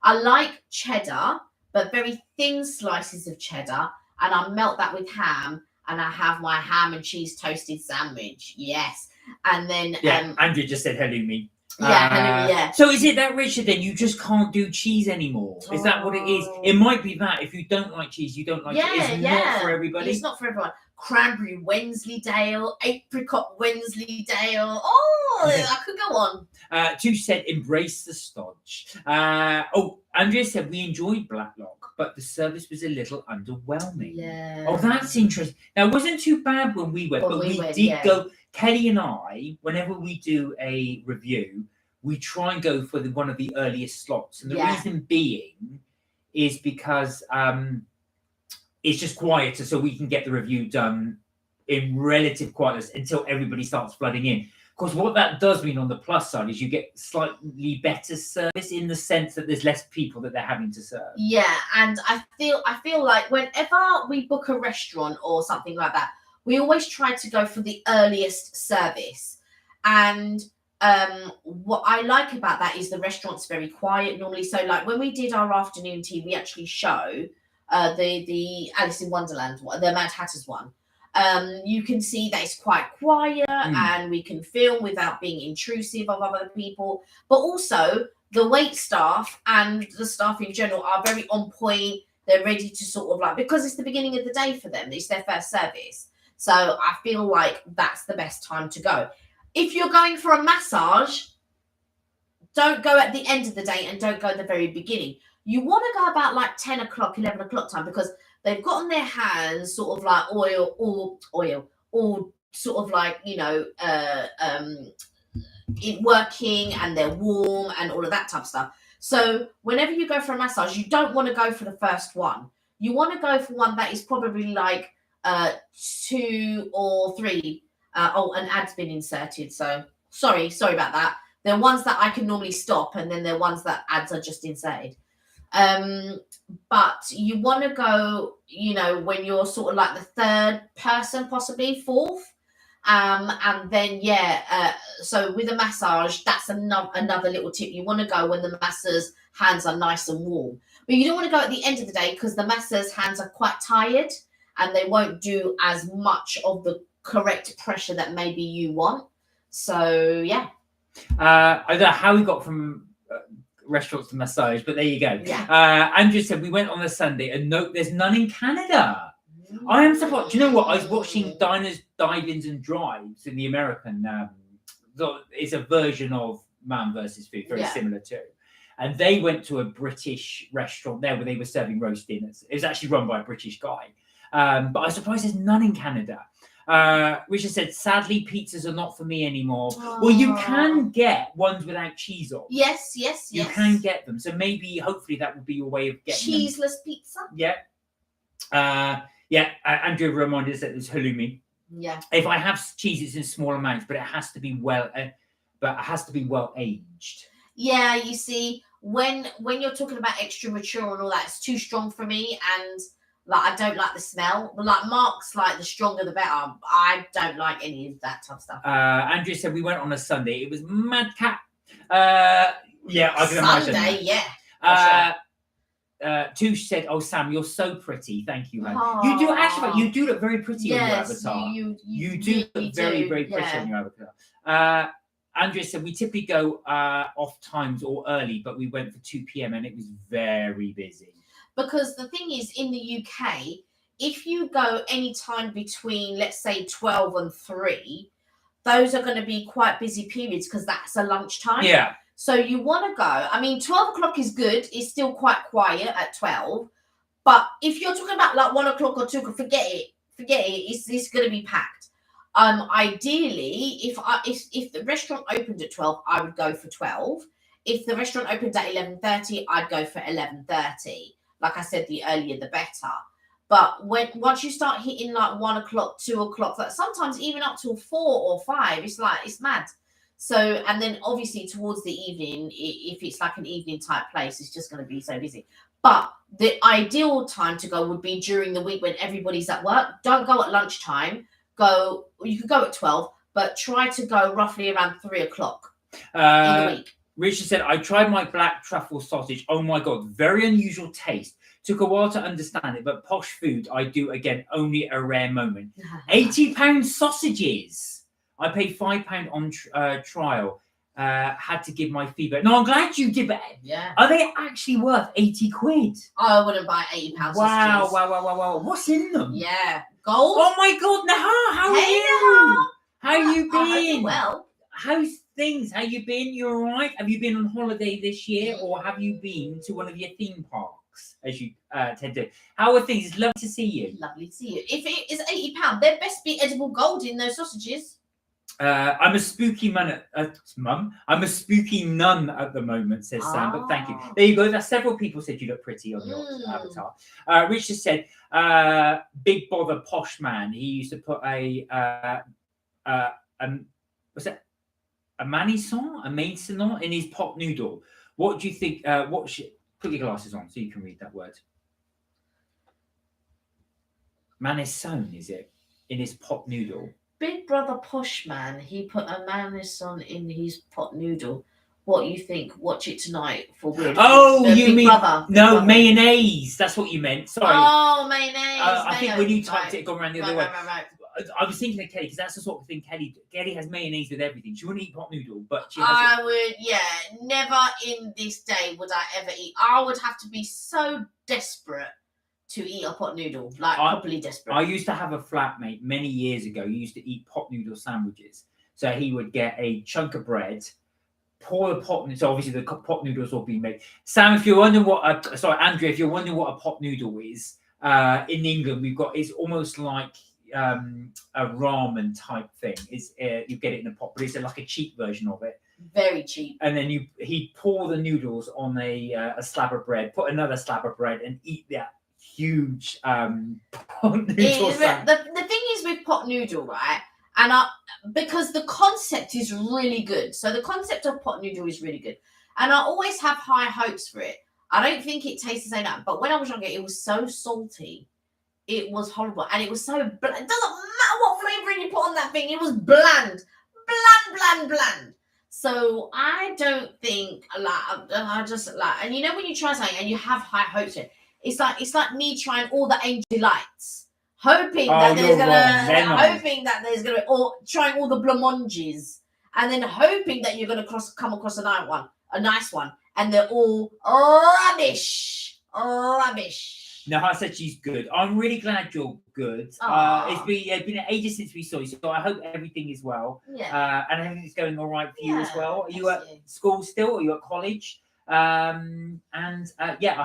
[SPEAKER 1] I like cheddar, but very thin slices of cheddar, and I melt that with ham, and I have my ham and cheese toasted sandwich. Yes, and then
[SPEAKER 2] Andrew just said halloumi.
[SPEAKER 1] Yeah, halloumi, yeah.
[SPEAKER 2] So is it that, Richard, then you just can't do cheese anymore? Is that what it is? It might be that if you don't like cheese, you don't like it. It's not for everybody.
[SPEAKER 1] It's not for everyone. Cranberry Wensleydale, apricot Wensleydale. Oh, I could go on.
[SPEAKER 2] Two said embrace the stodge. Andrea said we enjoyed Blacklock, but the service was a little underwhelming.
[SPEAKER 1] Yeah.
[SPEAKER 2] Oh, that's interesting. Now, it wasn't too bad when we went, but we did go. Kelly and I, whenever we do a review, we try and go for one of the earliest slots. And the reason being is because it's just quieter, so we can get the review done in relative quietness until everybody starts flooding in. Because what that does mean on the plus side is you get slightly better service in the sense that there's less people that they're having to serve.
[SPEAKER 1] Yeah, and I feel like whenever we book a restaurant or something like that, we always try to go for the earliest service. And what I like about that is the restaurant's very quiet normally. So like when we did our afternoon tea, we actually show the Alice in Wonderland one, the Mad Hatter's one. You can see that it's quite quiet and we can film without being intrusive of other people. But also the wait staff and the staff in general are very on point. They're ready to sort of like, because it's the beginning of the day for them. It's their first service. So I feel like that's the best time to go. If you're going for a massage, don't go at the end of the day and don't go at the very beginning. You want to go about like 10 o'clock, 11 o'clock time, because they've got on their hands sort of like oil, or sort of like, working, and they're warm and all of that type of stuff. So whenever you go for a massage, you don't want to go for the first one. You want to go for one that is probably like 2 or 3. An ad's been inserted, so sorry about that. They're ones that I can normally stop, and then they're ones that ads are just inserted. But you want to go, when you're sort of like the third person, possibly fourth. And then so with a massage, that's another little tip. You want to go when the masseur's hands are nice and warm, but you don't want to go at the end of the day because the masseur's hands are quite tired and they won't do as much of the correct pressure that maybe you want. So yeah,
[SPEAKER 2] I don't know how we got from restaurants to massage, but there you go. Andrew said we went on a Sunday, and note there's none in Canada. I am surprised. Do you know what? I was watching Diners, Dive-Ins and Drives in the American. It's a version of Man vs. Food, very similar to. And they went to a British restaurant there where they were serving roast dinners. It was actually run by a British guy. But I was surprised there's none in Canada. Richard said, sadly, pizzas are not for me anymore. Well, you can get ones without cheese on.
[SPEAKER 1] Yes.
[SPEAKER 2] You can get them. So maybe, hopefully, that would be your way of getting
[SPEAKER 1] cheeseless pizza.
[SPEAKER 2] Andrew reminded us that there's halloumi.
[SPEAKER 1] Yeah.
[SPEAKER 2] If I have cheese, it's in small amounts, but it has to be well aged.
[SPEAKER 1] Yeah, you see, when you're talking about extra mature and all that, it's too strong for me, and like I don't like the smell. But like Mark's like the stronger the better. I don't like any of that type of stuff.
[SPEAKER 2] Andrew said we went on a Sunday. It was madcap. I can imagine.
[SPEAKER 1] Sunday,
[SPEAKER 2] Touche said, "Oh, Sam, you're so pretty. Thank you, man. You do actually. You do look very pretty on your avatar. You do look very, very pretty on your avatar." Andrea said we typically go off times or early, but we went for 2 p.m. and it was very busy.
[SPEAKER 1] Because the thing is, in the UK, if you go any time between, let's say, 12 and 3, those are going to be quite busy periods because that's a lunchtime.
[SPEAKER 2] Yeah.
[SPEAKER 1] So you want to go. I mean, 12 o'clock is good. It's still quite quiet at 12. But if you're talking about like 1 o'clock or 2 o'clock, forget it. It's going to be packed. Ideally, if the restaurant opened at 12, I would go for 12. if the restaurant opened at 11:30, I'd go for 11:30. Like I said, the earlier the better. But once you start hitting like 1 o'clock, 2 o'clock, that sometimes even up till 4 or 5, it's mad. So, and then obviously towards the evening, if it's like an evening type place, it's just going to be so busy. But the ideal time to go would be during the week when everybody's at work. Don't go at lunchtime. You could go at 12, but try to go roughly around 3 o'clock in the week.
[SPEAKER 2] Richard said, I tried my black truffle sausage. Oh my God, very unusual taste. Took a while to understand it, but posh food, I do again, only a rare moment. £80 sausages. I paid £5 on trial. Had to give my feedback. No, I'm glad you did that.
[SPEAKER 1] Yeah.
[SPEAKER 2] Are they actually worth 80 quid?
[SPEAKER 1] I wouldn't buy £80 sausages.
[SPEAKER 2] Wow. What's in them?
[SPEAKER 1] Yeah. Gold?
[SPEAKER 2] Oh my God, Nahar, how are
[SPEAKER 1] Hey,
[SPEAKER 2] you?
[SPEAKER 1] Nahar.
[SPEAKER 2] How you
[SPEAKER 1] I hope
[SPEAKER 2] been?
[SPEAKER 1] you're well.
[SPEAKER 2] How's things? How you been? You all right? Have you been on holiday this year, or have you been to one of your theme parks, as you tend to? How are things? It's lovely to see you.
[SPEAKER 1] Lovely to see you. If it is £80, there best be edible gold in those sausages.
[SPEAKER 2] I'm a spooky mum. I'm a spooky nun at the moment, says Sam, but thank you. There you go. That's several people said you look pretty on your avatar. Richard said, big bother posh man. He used to put what's that? A maison in his pot noodle. What do you think? Put your glasses on so you can read that word. Manisson, is it? In his pot noodle.
[SPEAKER 1] Big brother posh man, he put a manisson in his pot noodle. What you think? Watch it tonight for weird.
[SPEAKER 2] Oh, you
[SPEAKER 1] Big
[SPEAKER 2] mean
[SPEAKER 1] brother,
[SPEAKER 2] no
[SPEAKER 1] brother.
[SPEAKER 2] Mayonnaise? That's what you meant. Sorry.
[SPEAKER 1] Oh, mayonnaise.
[SPEAKER 2] I think when you typed it, it gone around the other way.
[SPEAKER 1] Right.
[SPEAKER 2] I was thinking of Kelly because that's the sort of thing Kelly has mayonnaise with everything. She wouldn't eat pot noodle, but she has
[SPEAKER 1] I would, never in this day would I ever eat. I would have to be so desperate to eat a pot noodle, properly desperate.
[SPEAKER 2] I used to have a flatmate many years ago. He used to eat pot noodle sandwiches. So he would get a chunk of bread, pour the pot. So obviously the pot noodles will be made. Sam, if you're wondering Andrea, if you're wondering what a pot noodle is, in England it's almost like a ramen type thing. It's you get it in a pot, but it's like a cheap version of it.
[SPEAKER 1] Very cheap.
[SPEAKER 2] And then he'd pour the noodles on a slab of bread, put another slab of bread, and eat that huge pot noodle.
[SPEAKER 1] The thing is with pot noodle, right? And because the concept is really good. So the concept of pot noodle is really good, and I always have high hopes for it. I don't think it tastes the same now, but when I was younger, it was so salty. It was horrible, and it was so bland. It doesn't matter what flavouring you put on that thing. It was bland. So I don't think I just and you know when you try something and you have high hopes for it, it's like me trying all the Angel Delights, hoping that there's gonna or trying all the blancmanges, and then hoping that you're gonna come across a nice one, and they're all rubbish.
[SPEAKER 2] Nahar said she's good. I'm really glad you're good. It's been ages since we saw you, so I hope everything is well.
[SPEAKER 1] Yeah.
[SPEAKER 2] And everything's going all right for you as well. Are you at school still? Are you at college? I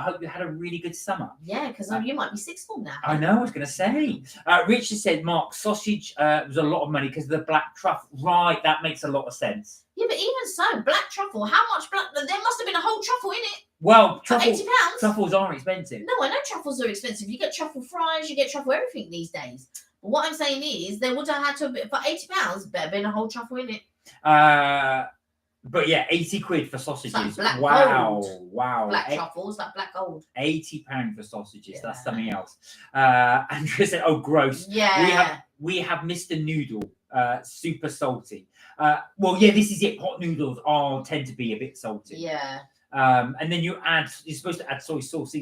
[SPEAKER 2] hope you had a really good summer.
[SPEAKER 1] Yeah, because you might be sixth form now.
[SPEAKER 2] I know, I was going to say. Richard said, Mark, sausage was a lot of money because of the black truffle. Right, that makes a lot of sense.
[SPEAKER 1] Yeah, but even so, black truffle, how much black? There must have been a whole truffle in it.
[SPEAKER 2] Well,
[SPEAKER 1] £80.
[SPEAKER 2] Truffles are expensive.
[SPEAKER 1] No, I know truffles are expensive. You get truffle fries, you get truffle everything these days. But what I'm saying is, there would have had to be, for £80, better been a whole truffle in it.
[SPEAKER 2] But yeah, 80 quid for sausages.
[SPEAKER 1] Like black
[SPEAKER 2] wow.
[SPEAKER 1] gold.
[SPEAKER 2] Wow.
[SPEAKER 1] Black truffles, like black gold.
[SPEAKER 2] £80 for sausages.
[SPEAKER 1] Yeah.
[SPEAKER 2] That's something else. Andrea said, oh, gross.
[SPEAKER 1] Yeah.
[SPEAKER 2] We have Mr. Noodle, super salty. This is it. Pot noodles tend to be a bit salty.
[SPEAKER 1] Yeah.
[SPEAKER 2] And then you're supposed to add soy sauce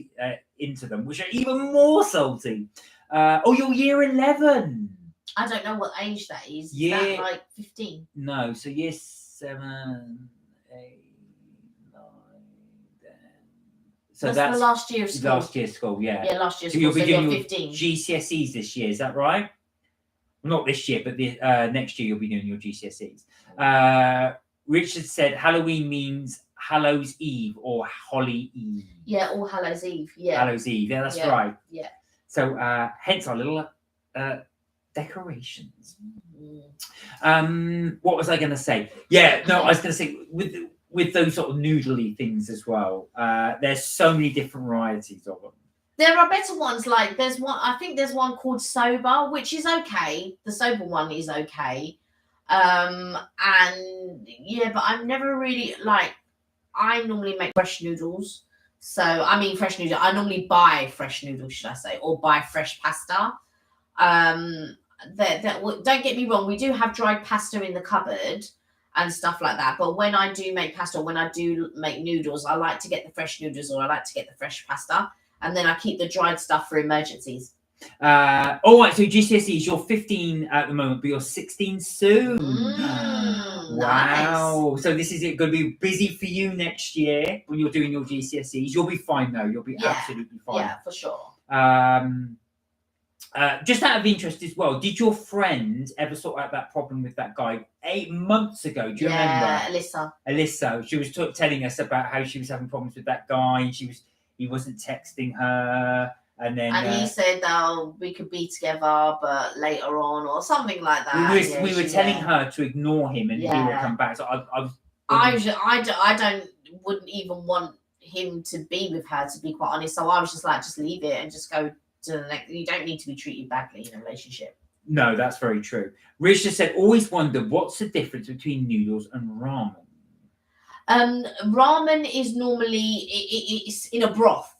[SPEAKER 2] into them, which are even more salty. You're year 11.
[SPEAKER 1] I don't know what age that is.
[SPEAKER 2] Yeah.
[SPEAKER 1] Is that like 15?
[SPEAKER 2] No, so year 7, 8, 9, 10. So that's
[SPEAKER 1] the last year of school.
[SPEAKER 2] Last year of school, yeah.
[SPEAKER 1] Yeah, last year of
[SPEAKER 2] So
[SPEAKER 1] school.
[SPEAKER 2] you'll be doing your
[SPEAKER 1] 15.
[SPEAKER 2] GCSEs this year, is that right? Not this year, but the next year you'll be doing your GCSEs. Richard said Halloween means Hallows Eve or Holly Eve.
[SPEAKER 1] Yeah, All Hallows Eve. Yeah.
[SPEAKER 2] Hallows Eve. Yeah, that's right.
[SPEAKER 1] Yeah.
[SPEAKER 2] So hence our little decorations.
[SPEAKER 1] Mm.
[SPEAKER 2] What was I going to say? Yeah, no, I was going to say with with those sort of noodly things as well. There's so many different varieties of them.
[SPEAKER 1] There are better ones, like there's one, I think there's one called Soba, which is okay. The Soba one is okay. And yeah, but I've never really, like, I normally make fresh noodles. So, I mean, fresh noodles. I normally buy fresh noodles, should I say, or buy fresh pasta. Don't get me wrong, we do have dried pasta in the cupboard and stuff like that. But when I do make pasta, when I do make noodles, I like to get the fresh noodles or I like to get the fresh pasta. And then I keep the dried stuff for emergencies.
[SPEAKER 2] All right, so GCSEs, you're 15 at the moment, but you're 16 soon. Wow.
[SPEAKER 1] Nice.
[SPEAKER 2] So this is it going to be busy for you next year when you're doing your GCSEs. You'll be fine, though. You'll be absolutely fine.
[SPEAKER 1] Yeah, for sure.
[SPEAKER 2] Just out of interest as well, did your friend ever sort out that problem with that guy 8 months ago? Do you remember? Alyssa. She was telling us about how she was having problems with that guy, and he wasn't texting her, and then
[SPEAKER 1] he said, "Oh, we could be together, but later on," or something like that.
[SPEAKER 2] We were telling her to ignore him, and he will come back. So
[SPEAKER 1] I wouldn't even want him to be with her, to be quite honest. So I was just like, just leave it and just go to the next. You don't need to be treated badly in a relationship.
[SPEAKER 2] No, that's very true. Risha said, always wondered what's the difference between noodles and ramen.
[SPEAKER 1] Ramen is normally it's in a broth.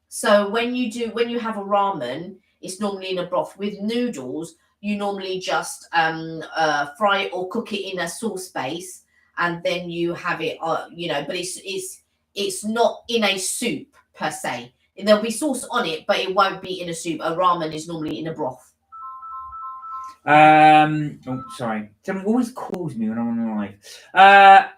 [SPEAKER 1] So when you have a ramen, it's normally in a broth. With noodles, you normally just fry it or cook it in a sauce base, and then you have it, but it's not in a soup per se. There'll be sauce on it, but it won't be in a soup. A ramen is normally in a broth.
[SPEAKER 2] Oh, sorry. Someone always calls me when I'm on live.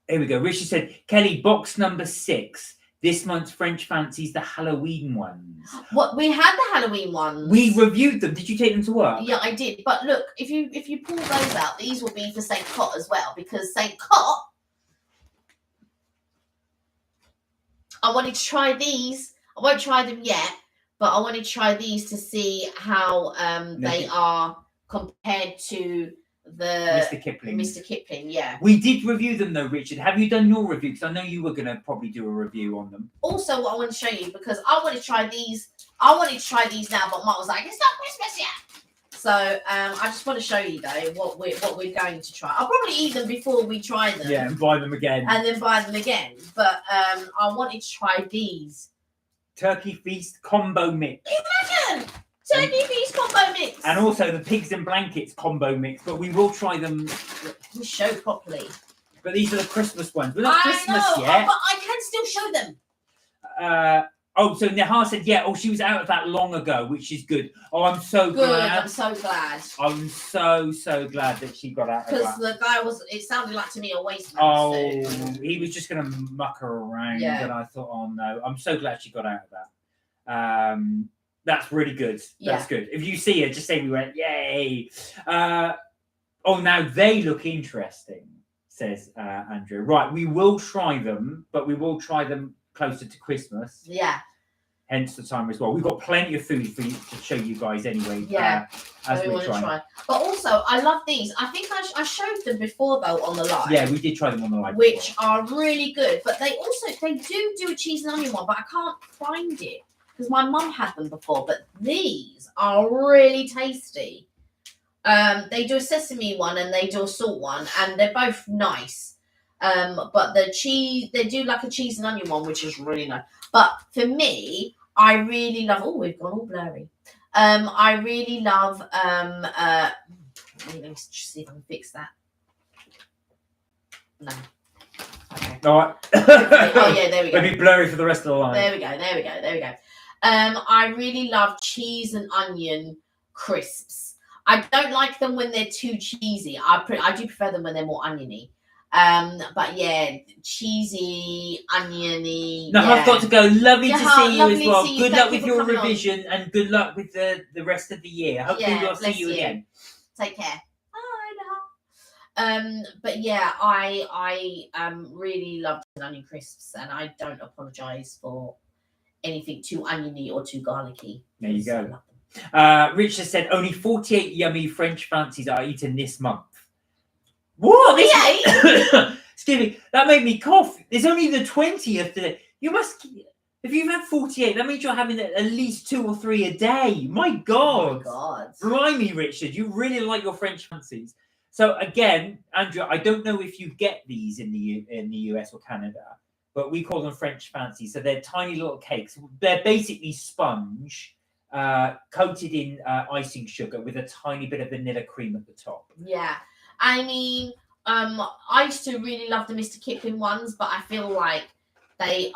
[SPEAKER 2] Here we go. Richard said, Kelly, box number 6. This month's French fancies the Halloween ones.
[SPEAKER 1] What, we had the Halloween ones.
[SPEAKER 2] We reviewed them. Did you take them to work?
[SPEAKER 1] Yeah, I did. But look, if you pull those out, these will be for St. Cot as well, because St. Cot, I wanted to try these. I won't try them yet, but I wanted to try these to see how they are compared to the Mr. Kipling, yeah.
[SPEAKER 2] We did review them though, Richard. Have you done your review? Because I know you were going to probably do a review on them.
[SPEAKER 1] Also, what I want to show you, because I want to try these. I wanted to try these now, but Mark was like, it's not Christmas yet. So I just want to show you though what we're going to try. I'll probably eat them before we try them.
[SPEAKER 2] Yeah, and buy them again.
[SPEAKER 1] And then buy them again. But I wanted to try these.
[SPEAKER 2] Turkey Feast combo mix.
[SPEAKER 1] Imagine! Turkey Feast combo mix.
[SPEAKER 2] And also the Pigs and Blankets combo mix. But we will try them.
[SPEAKER 1] We show properly.
[SPEAKER 2] But these are the Christmas ones. We're not Christmas
[SPEAKER 1] But
[SPEAKER 2] yet.
[SPEAKER 1] I can still show them.
[SPEAKER 2] So Nehar said, yeah, she was out of that long ago, which is good. Oh, I'm so glad.
[SPEAKER 1] I'm so glad.
[SPEAKER 2] I'm so glad that she got out of that.
[SPEAKER 1] Because the guy it sounded like to me a waste man.
[SPEAKER 2] Oh, he was just going to muck her around. Yeah. And I thought, oh no, I'm so glad she got out of that. That's really good. That's good. If you see her, just say we went, yay. Now they look interesting, says Andrew. Right, we will try them, but we will try them closer to Christmas.
[SPEAKER 1] Yeah.
[SPEAKER 2] Hence the time as well. We've got plenty of food for you to show you guys anyway.
[SPEAKER 1] Yeah.
[SPEAKER 2] As we try.
[SPEAKER 1] But also, I love these. I think I showed them before though on the live.
[SPEAKER 2] Yeah, we did try them on the live.
[SPEAKER 1] Which are really good. But they do a cheese and onion one, but I can't find it because my mum had them before. But these are really tasty. They do a sesame one and they do a salt one, and they're both nice. But the cheese, they do like a cheese and onion one, which is really nice. But for me, I really love. Oh, we've gone all blurry. I really love. Let me see if I can fix that. No. Okay.
[SPEAKER 2] All right.
[SPEAKER 1] Oh yeah, there we go.
[SPEAKER 2] It'll be blurry for the rest of the line.
[SPEAKER 1] There we go. I really love cheese and onion crisps. I don't like them when they're too cheesy. I do prefer them when they're more oniony. But yeah, cheesy, oniony.
[SPEAKER 2] No, I've got to go. Lovely to see you as well. Good luck with your revision and good luck with the rest of the year. Hopefully we'll see you again.
[SPEAKER 1] Take care. Bye. But yeah, I really love onion crisps, and I don't apologise for anything too oniony or too garlicky.
[SPEAKER 2] There you go. Richard said only 48 yummy French fancies are eaten this month. What?
[SPEAKER 1] 48?
[SPEAKER 2] Excuse me, that made me cough. It's only the 20th today. You must. If you've had 48, that means you're having at least 2 or 3 a day. My God.
[SPEAKER 1] Oh my God.
[SPEAKER 2] Blimey, Richard, you really like your French fancies. So again, Andrea, I don't know if you get these in the US or Canada, but we call them French fancies. So they're tiny little cakes. They're basically sponge, coated in icing sugar with a tiny bit of vanilla cream at the top.
[SPEAKER 1] Yeah, I mean, I used to really love the Mr. Kipling ones, but I feel like they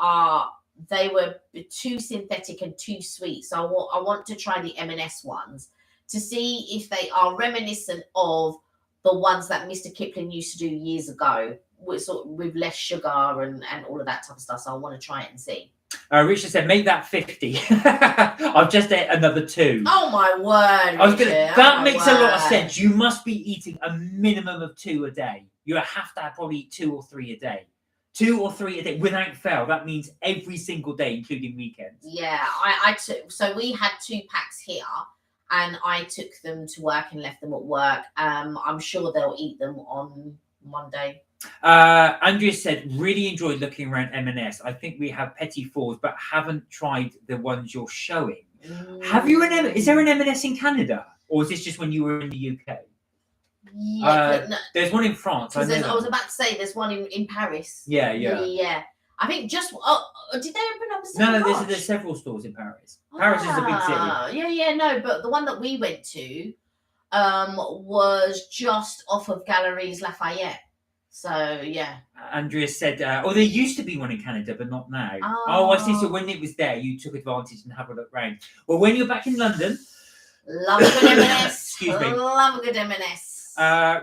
[SPEAKER 1] were too synthetic and too sweet. So I want to try the M&S ones to see if they are reminiscent of the ones that Mr. Kipling used to do years ago, with less sugar and all of that type of stuff. So I want to try it and see.
[SPEAKER 2] Richard said, make that 50. I've just ate another 2.
[SPEAKER 1] Oh my word!
[SPEAKER 2] That makes a lot of sense. You must be eating a minimum of 2 a day. You have to probably eat 2 or 3 a day. 2 or 3 a day without fail. That means every single day, including weekends.
[SPEAKER 1] Yeah, I took. So we had 2 packs here, and I took them to work and left them at work. I'm sure they'll eat them on Monday.
[SPEAKER 2] Andrea said, really enjoyed looking around M&S. I think we have Petit Fours, but haven't tried the ones you're showing. Have you is there an M&S in Canada, or is this just when you were in the UK?
[SPEAKER 1] Yeah, no,
[SPEAKER 2] there's one in France.
[SPEAKER 1] I was about to say there's one in Paris.
[SPEAKER 2] Yeah.
[SPEAKER 1] I think just did they open up a second?
[SPEAKER 2] No, there's several stores in Paris. Paris is a big city.
[SPEAKER 1] Yeah, no, but the one that we went to was just off of Galeries Lafayette. So yeah.
[SPEAKER 2] Andrea said, there used to be one in Canada, but not now. I see. So when it was there, you took advantage and have a look round. Well, when you're back in London,
[SPEAKER 1] love a good M&S.
[SPEAKER 2] Excuse me.
[SPEAKER 1] Love a good M&S.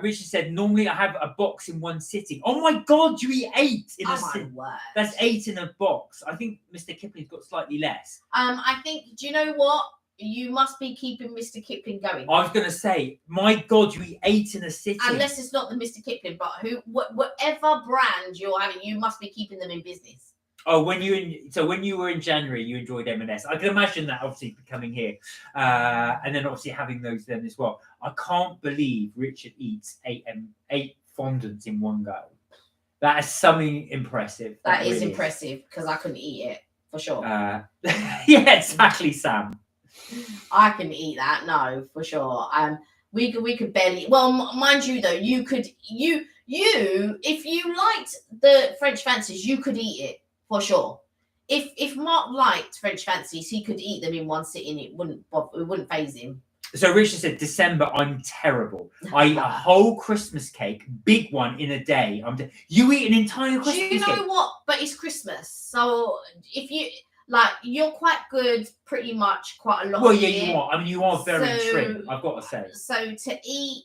[SPEAKER 2] Richard said, normally I have a box in one sitting. Oh my God, you eat 8 in a sitting. That's 8 in a box. I think Mr. Kipling's got slightly less.
[SPEAKER 1] I think, do you know what? You must be keeping Mr. Kipling going.
[SPEAKER 2] I was going to say, my God, you eat 8 in a sitting.
[SPEAKER 1] Unless it's not the Mr. Kipling, but whatever brand you're having, you must be keeping them in business.
[SPEAKER 2] Oh, when you were in January, you enjoyed M&S. I can imagine that obviously coming here, and then obviously having those then as well. I can't believe Richard eats 8 fondants in one go. That is something impressive.
[SPEAKER 1] That is really impressive, because I couldn't eat it for sure.
[SPEAKER 2] Yeah, exactly, Sam.
[SPEAKER 1] I can eat that, no, for sure. We could barely. Well, mind you though, you if you liked the French fancies, you could eat it. For sure. If Mark liked French fancies, he could eat them in one sitting. It wouldn't faze him.
[SPEAKER 2] So Richard said, December, I'm terrible. I eat a whole Christmas cake, big one, in a day. You eat an entire Christmas cake?
[SPEAKER 1] Do you know what? But it's Christmas. So if you, you're quite good pretty much quite a lot
[SPEAKER 2] of year. You are. I mean, you are very trim, I've got to say.
[SPEAKER 1] So to eat,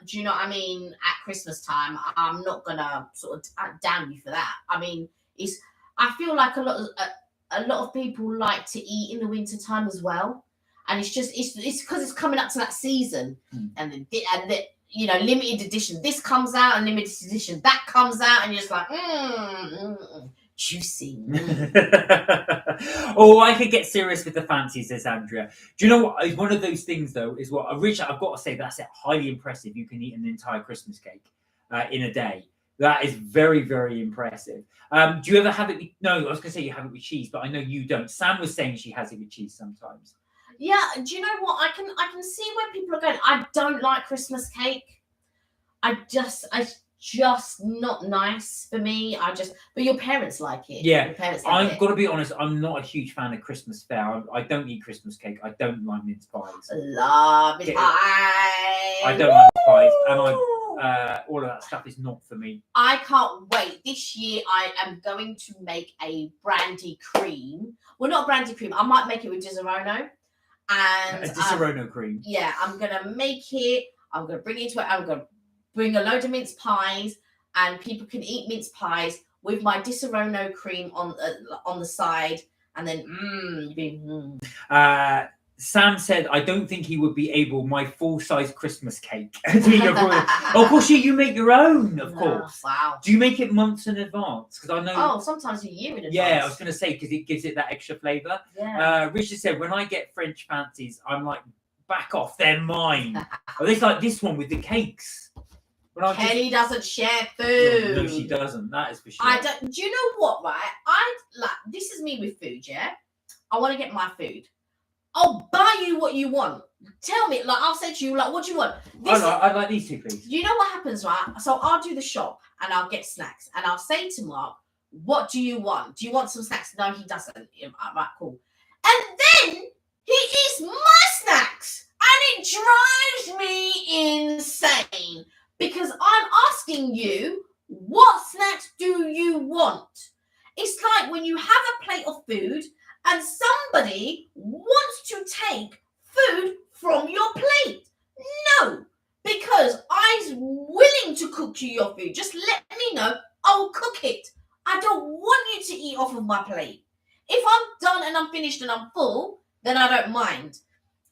[SPEAKER 1] do you know what I mean, at Christmas time, I'm not going to sort of damn you for that. I mean, I feel like a lot of people like to eat in the winter time as well, and it's because it's coming up to that season, and the limited edition this comes out and limited edition that comes out, and you're just like juicy.
[SPEAKER 2] Oh, I could get serious with the fancies, says Andrea. Do you know what? One of those things though is what Richard, I've got to say, that's highly impressive. You can eat an entire Christmas cake in a day. That is very, very impressive. Do you ever have it with... No, I was going to say you have it with cheese, but I know you don't. Sam was saying she has it with cheese sometimes.
[SPEAKER 1] Yeah, do you know what? I can see where people are going. I don't like Christmas cake. It's just not nice for me. But your parents like it.
[SPEAKER 2] Yeah,
[SPEAKER 1] your parents
[SPEAKER 2] I've got to be honest. I'm not a huge fan of Christmas fare. I don't eat Christmas cake. I don't like mince pies.
[SPEAKER 1] Love mince pie.
[SPEAKER 2] I don't like mince pies, and all of that stuff is not for me.
[SPEAKER 1] I can't wait. This year I am going to make a brandy cream. Well, not brandy cream. I might make it with Disaronno. And
[SPEAKER 2] a Disaronno cream.
[SPEAKER 1] Yeah, I'm going to make it. I'm going to bring it to it. I'm going to bring a load of mince pies, and people can eat mince pies with my Disaronno cream on the side, and then
[SPEAKER 2] Sam said, I don't think he would be able, my full-size Christmas cake. Of course, you make your own, of course.
[SPEAKER 1] Wow.
[SPEAKER 2] Do you make it months in advance? Because I know...
[SPEAKER 1] Oh, sometimes a year in advance.
[SPEAKER 2] Yeah, I was going to say, because it gives it that extra flavour.
[SPEAKER 1] Yeah.
[SPEAKER 2] Richard said, when I get French fancies, I'm like, back off, they're mine. Or it's like this one with the cakes. When I
[SPEAKER 1] Kelly doesn't share
[SPEAKER 2] No,
[SPEAKER 1] food.
[SPEAKER 2] she doesn't. That is for sure.
[SPEAKER 1] I don't. Do you know what? Right? This is me with food. Yeah. I want to get my food. I'll buy you what you want. Tell me, like I'll say to you, like, what do you want?
[SPEAKER 2] I like these two, please.
[SPEAKER 1] You know what happens, right? So I'll do the shop and I'll get snacks and I'll say to Mark, what do you want? Do you want some snacks? No, he doesn't. Right, cool. And then he eats my snacks and it drives me insane because I'm asking you, what snacks do you want? It's like when you have a plate of food and somebody wants to take food from your plate. No, because I'm willing to cook you your food. Just let me know. I'll cook it. I don't want you to eat off of my plate. If I'm done and I'm finished and I'm full, then I don't mind.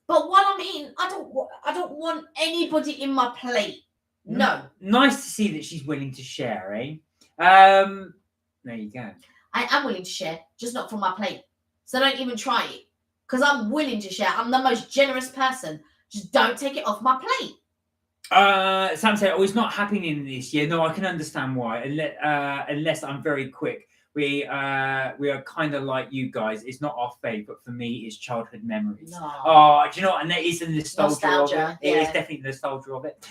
[SPEAKER 1] But while I'm eating, I don't want anybody in my plate. No.
[SPEAKER 2] Nice to see that she's willing to share, eh? There you go.
[SPEAKER 1] I am willing to share, just not from my plate. So don't even try it. Because I'm willing to share. I'm the most generous person. Just don't take it off my plate.
[SPEAKER 2] Sam said, "Oh, it's not happening this year." No, I can understand why. Unless I'm very quick. We are kind of like you guys. It's not our favourite. For me, it's childhood memories.
[SPEAKER 1] No.
[SPEAKER 2] Oh, do you know what? And there is the nostalgia of it.
[SPEAKER 1] Yeah.
[SPEAKER 2] It is definitely the nostalgia of it.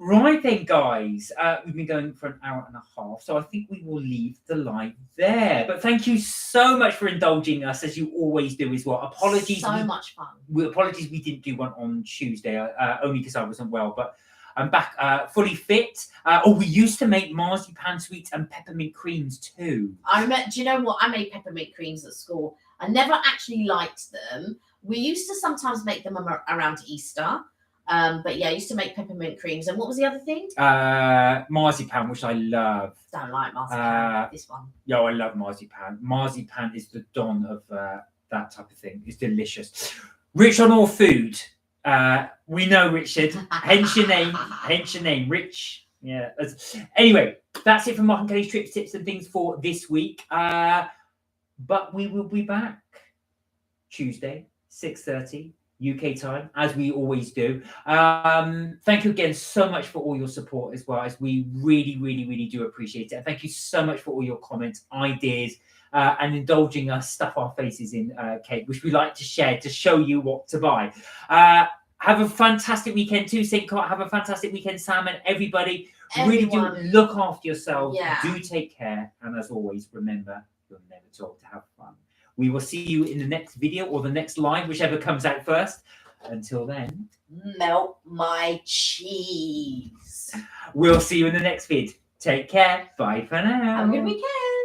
[SPEAKER 2] Right then, guys, we've been going for an hour and a half, so I think we will leave the live there. But thank you so much for indulging us, as you always do as well. Apologies.
[SPEAKER 1] So much fun.
[SPEAKER 2] Apologies we didn't do one on Tuesday, only because I wasn't well, but I'm back fully fit. We used to make marzipan sweets and peppermint creams too.
[SPEAKER 1] Do you know what? I made peppermint creams at school. I never actually liked them. We used to sometimes make them around Easter. But yeah, I used to make peppermint creams. And what was the other thing?
[SPEAKER 2] Marzipan, which I love.
[SPEAKER 1] Don't like marzipan. This one.
[SPEAKER 2] Yo, I love marzipan. Marzipan is the don of that type of thing. It's delicious. Rich on all food. We know Richard. Hence your name. Hence your name, Rich. Yeah. Anyway, that's it for Mark and Kelly's trips, tips, and things for this week. But we will be back Tuesday, 6:30. UK time, as we always do. Thank you again so much for all your support as well, as we really do appreciate it. And thank you so much for all your comments, ideas, and indulging us stuff our faces in cake, which we like to share to show you what to buy. Have a fantastic weekend too, St. Cart. Have a fantastic weekend, Sam, and everybody.
[SPEAKER 1] Everyone.
[SPEAKER 2] Really do look after yourselves.
[SPEAKER 1] Yeah.
[SPEAKER 2] Do take care. And as always, remember, you're never told to have fun. We will see you in the next video or the next live, whichever comes out first. Until then,
[SPEAKER 1] melt my cheese.
[SPEAKER 2] We'll see you in the next vid. Take care. Bye for now.
[SPEAKER 1] Have a good weekend.